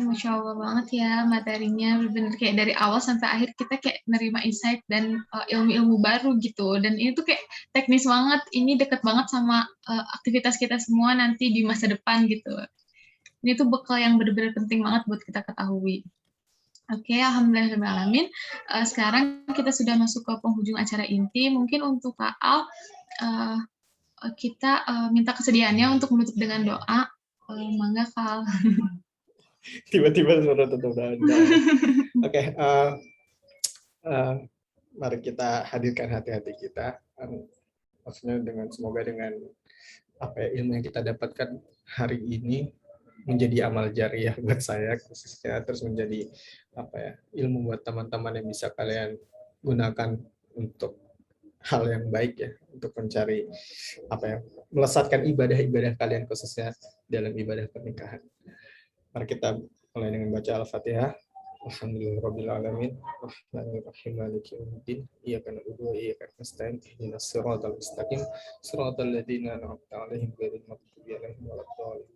Masya Allah banget ya materinya, bener-bener kayak dari awal sampai akhir kita kayak nerima insight dan ilmu-ilmu baru gitu, dan ini tuh kayak teknis banget, ini deket banget sama aktivitas kita semua nanti di masa depan gitu. Ini tuh bekal yang bener-bener penting banget buat kita ketahui. Oke, alhamdulillahirrahmanirrahim. Sekarang kita sudah masuk ke penghujung acara inti. Mungkin untuk Kak Al, kita minta kesediaannya untuk menutup dengan doa. Mangga Kak Al. Tiba-tiba sudah tutup doa. Oke, mari kita hadirkan hati-hati kita. Maksudnya semoga dengan apa ya, ilmu yang kita dapatkan hari ini menjadi amal jariah buat saya khususnya, terus menjadi apa ya, ilmu buat teman-teman yang bisa kalian gunakan untuk hal yang baik ya, untuk mencari apa ya, melesatkan ibadah-ibadah kalian khususnya dalam ibadah pernikahan. Mari kita mulai dengan baca Al-Fatihah. Alhamdulillahirabbil alamin, arrahmanirrahim, maliki yaumiddin, iyyaka na'budu wa iyyaka nasta'in, ihdinas siratal mustaqim, siratal ladzina an'amta 'alaihim ghairil maghdubi 'alaihim waladdallin.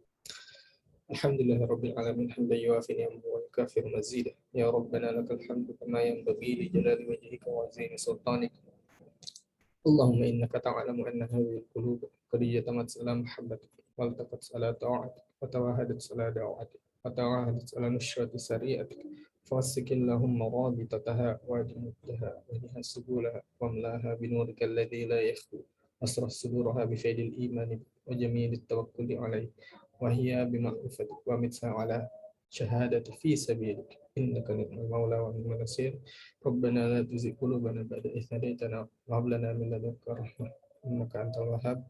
Alhamdulillahirabbil alamin, hamdan yuwafi ni'amahu wa yukafi'u mazidah. Ya Rabbana lakal hamdu kama yanbaghi li jalali wajhika wa 'azimi sultanik. Allahumma innaka ta'lamu anna hadhihi al-qulub qad ijtamaat ala mahabbatik wa altaqat ala ta'atik wa tawahadat ala da'watik wa tawahadat ala nushrati sari'atik. فوسك اللهم رابطتها وجمدها وجها سبولها واملاها بنورك الذي لا يخفو واسرح صدورها بفيد الإيمان وجميل التوكل عليه وهي بمعرفتك ومتها على شهادة في سبيلك إنك نعم المولى ونعم النصير. ربنا لا تزغ قلوبنا بعد إذ هديتنا وهب لنا من لدنك رحمة إنك أنت الوهاب.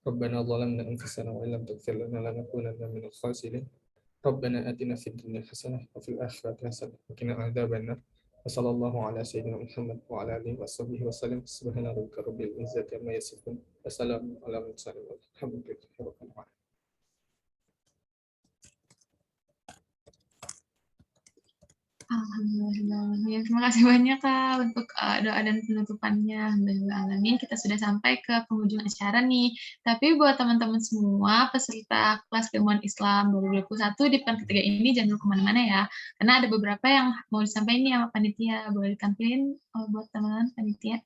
ربنا ظلمنا أنفسنا وإن لم تغفر لنا لنكونن من الخاسرين. ربنا آتنا في الدنيا حسنة وفي الآخرة حسنة وقنا عذاب النار. وصلى الله على سيدنا محمد وعلى آله وصحبه وسلم. سبحان ربك رب العزة عما يصفون وسلام على المرسلين والحمد لله رب العالمين. Alhamdulillah. Terima kasih banyak Kak untuk doa dan penutupannya. Alhamdulillah. Kita sudah sampai ke penghujung acara nih. Tapi buat teman-teman semua peserta kelas keilmuan Islam 2021 di pekan ketiga ini jangan lupa kemana-mana ya. Karena ada beberapa yang mau disampaikan nih sama panitia. Boleh ditampilin buat teman-teman panitia.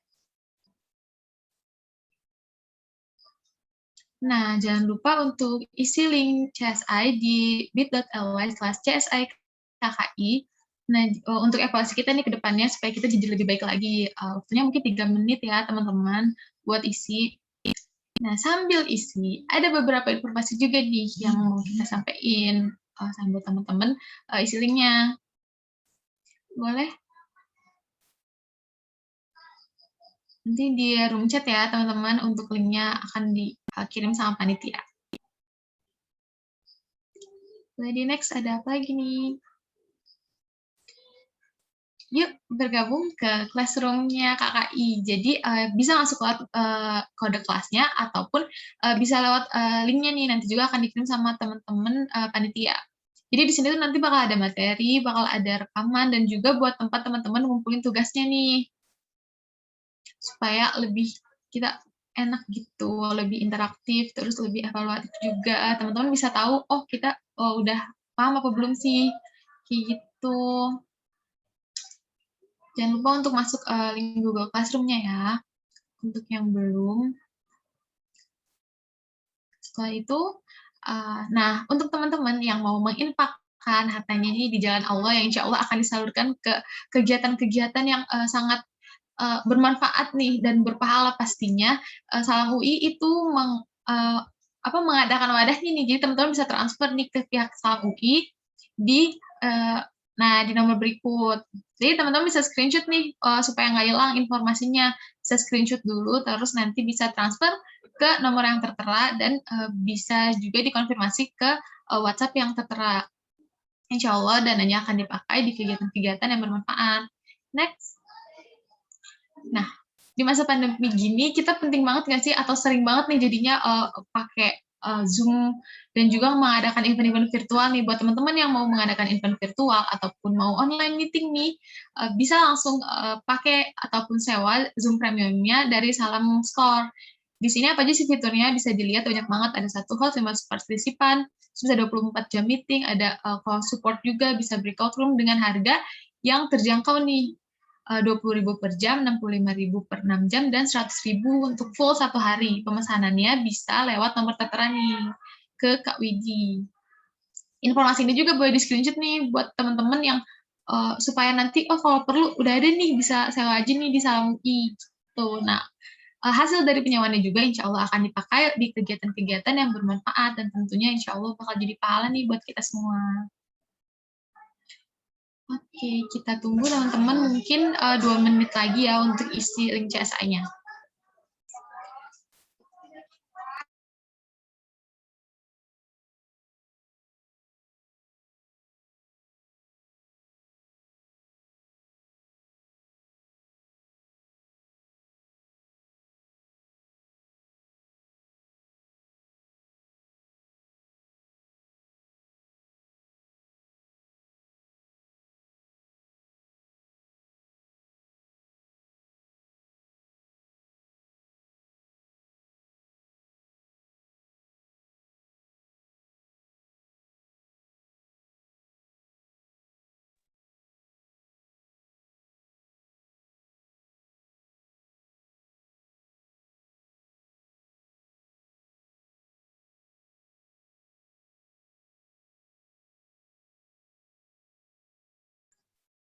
Nah, jangan lupa untuk isi link CSI di bit.ly/CSI-KKI. Nah, untuk evaluasi kita nih ke depannya supaya kita jadi lebih baik lagi. Waktunya mungkin 3 menit ya, teman-teman, buat isi. Nah, sambil isi, ada beberapa informasi juga nih yang mau kita sampaikan sambil teman-teman isi linknya. Boleh? Nanti di room chat ya, teman-teman, untuk linknya akan dikirim sama panitia. Jadi next, ada apa lagi nih? Yuk bergabung ke classroom-nya KKI. Jadi bisa masuk lewat kode kelasnya ataupun bisa lewat link-nya nih, nanti juga akan dikirim sama teman-teman panitia. Jadi di sini tuh nanti bakal ada materi, bakal ada rekaman, dan juga buat tempat teman-teman ngumpulin tugasnya nih. Supaya lebih kita enak gitu, lebih interaktif, terus lebih evaluatif juga. Teman-teman bisa tahu, oh kita udah paham apa belum sih, kayak gitu. Jangan lupa untuk masuk link Google Classroom-nya ya, untuk yang belum. Setelah itu, nah untuk teman-teman yang mau menginfakkan hartanya ini di jalan Allah, yang insya Allah akan disalurkan ke kegiatan-kegiatan yang sangat bermanfaat nih dan berpahala pastinya. Salah UI itu mengadakan wadahnya nih, jadi teman-teman bisa transfer nih ke pihak Salah UI di nomor berikut. Jadi teman-teman bisa screenshot nih supaya nggak hilang informasinya. Bisa screenshot dulu, terus nanti bisa transfer ke nomor yang tertera dan bisa juga dikonfirmasi ke WhatsApp yang tertera. Insya Allah dananya akan dipakai di kegiatan-kegiatan yang bermanfaat. Next. Nah, di masa pandemi gini kita penting banget nggak sih atau sering banget nih jadinya pakai Zoom dan juga mengadakan event-event virtual nih. Buat teman-teman yang mau mengadakan event virtual ataupun mau online meeting nih, bisa langsung pakai ataupun sewa Zoom Premium-nya dari Salam Store. Di sini apa aja sih fiturnya bisa dilihat, banyak banget. Ada 1 host, 5 partisipan, bisa 24 jam meeting, ada call support juga, bisa breakout room dengan harga yang terjangkau nih. 20.000 per jam, 65.000 per 6 jam, dan 100.000 untuk full 1 hari. Pemesanannya bisa lewat nomor tertera nih ke Kak Widi. Informasi ini juga boleh di screenshot nih buat teman-teman yang supaya nanti kalau perlu udah ada nih bisa sewa aja nih di Salam UI gitu. Nah, hasil dari penyewaannya juga insya Allah akan dipakai di kegiatan-kegiatan yang bermanfaat dan tentunya insya Allah bakal jadi pahala nih buat kita semua. Oke, kita tunggu teman-teman mungkin 2 menit lagi ya untuk isi link CSI-nya.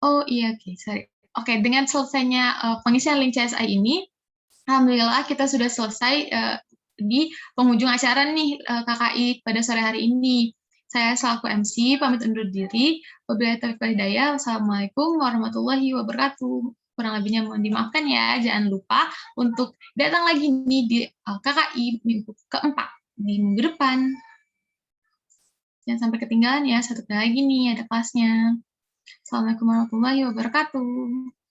Oh iya, oke, sorry. Oke, dengan selesainya pengisian link CSI ini, alhamdulillah kita sudah selesai di penghujung acara nih KKI pada sore hari ini. Saya selaku MC pamit undur diri. Wabillahi taufiq wal hidayah. Wassalamualaikum warahmatullahi wabarakatuh. Kurang lebihnya mohon dimaafkan ya. Jangan lupa untuk datang lagi nih di KKI minggu keempat di minggu depan. Jangan sampai ketinggalan ya. Satu kali lagi nih ada kelasnya. Assalamualaikum warahmatullahi wabarakatuh.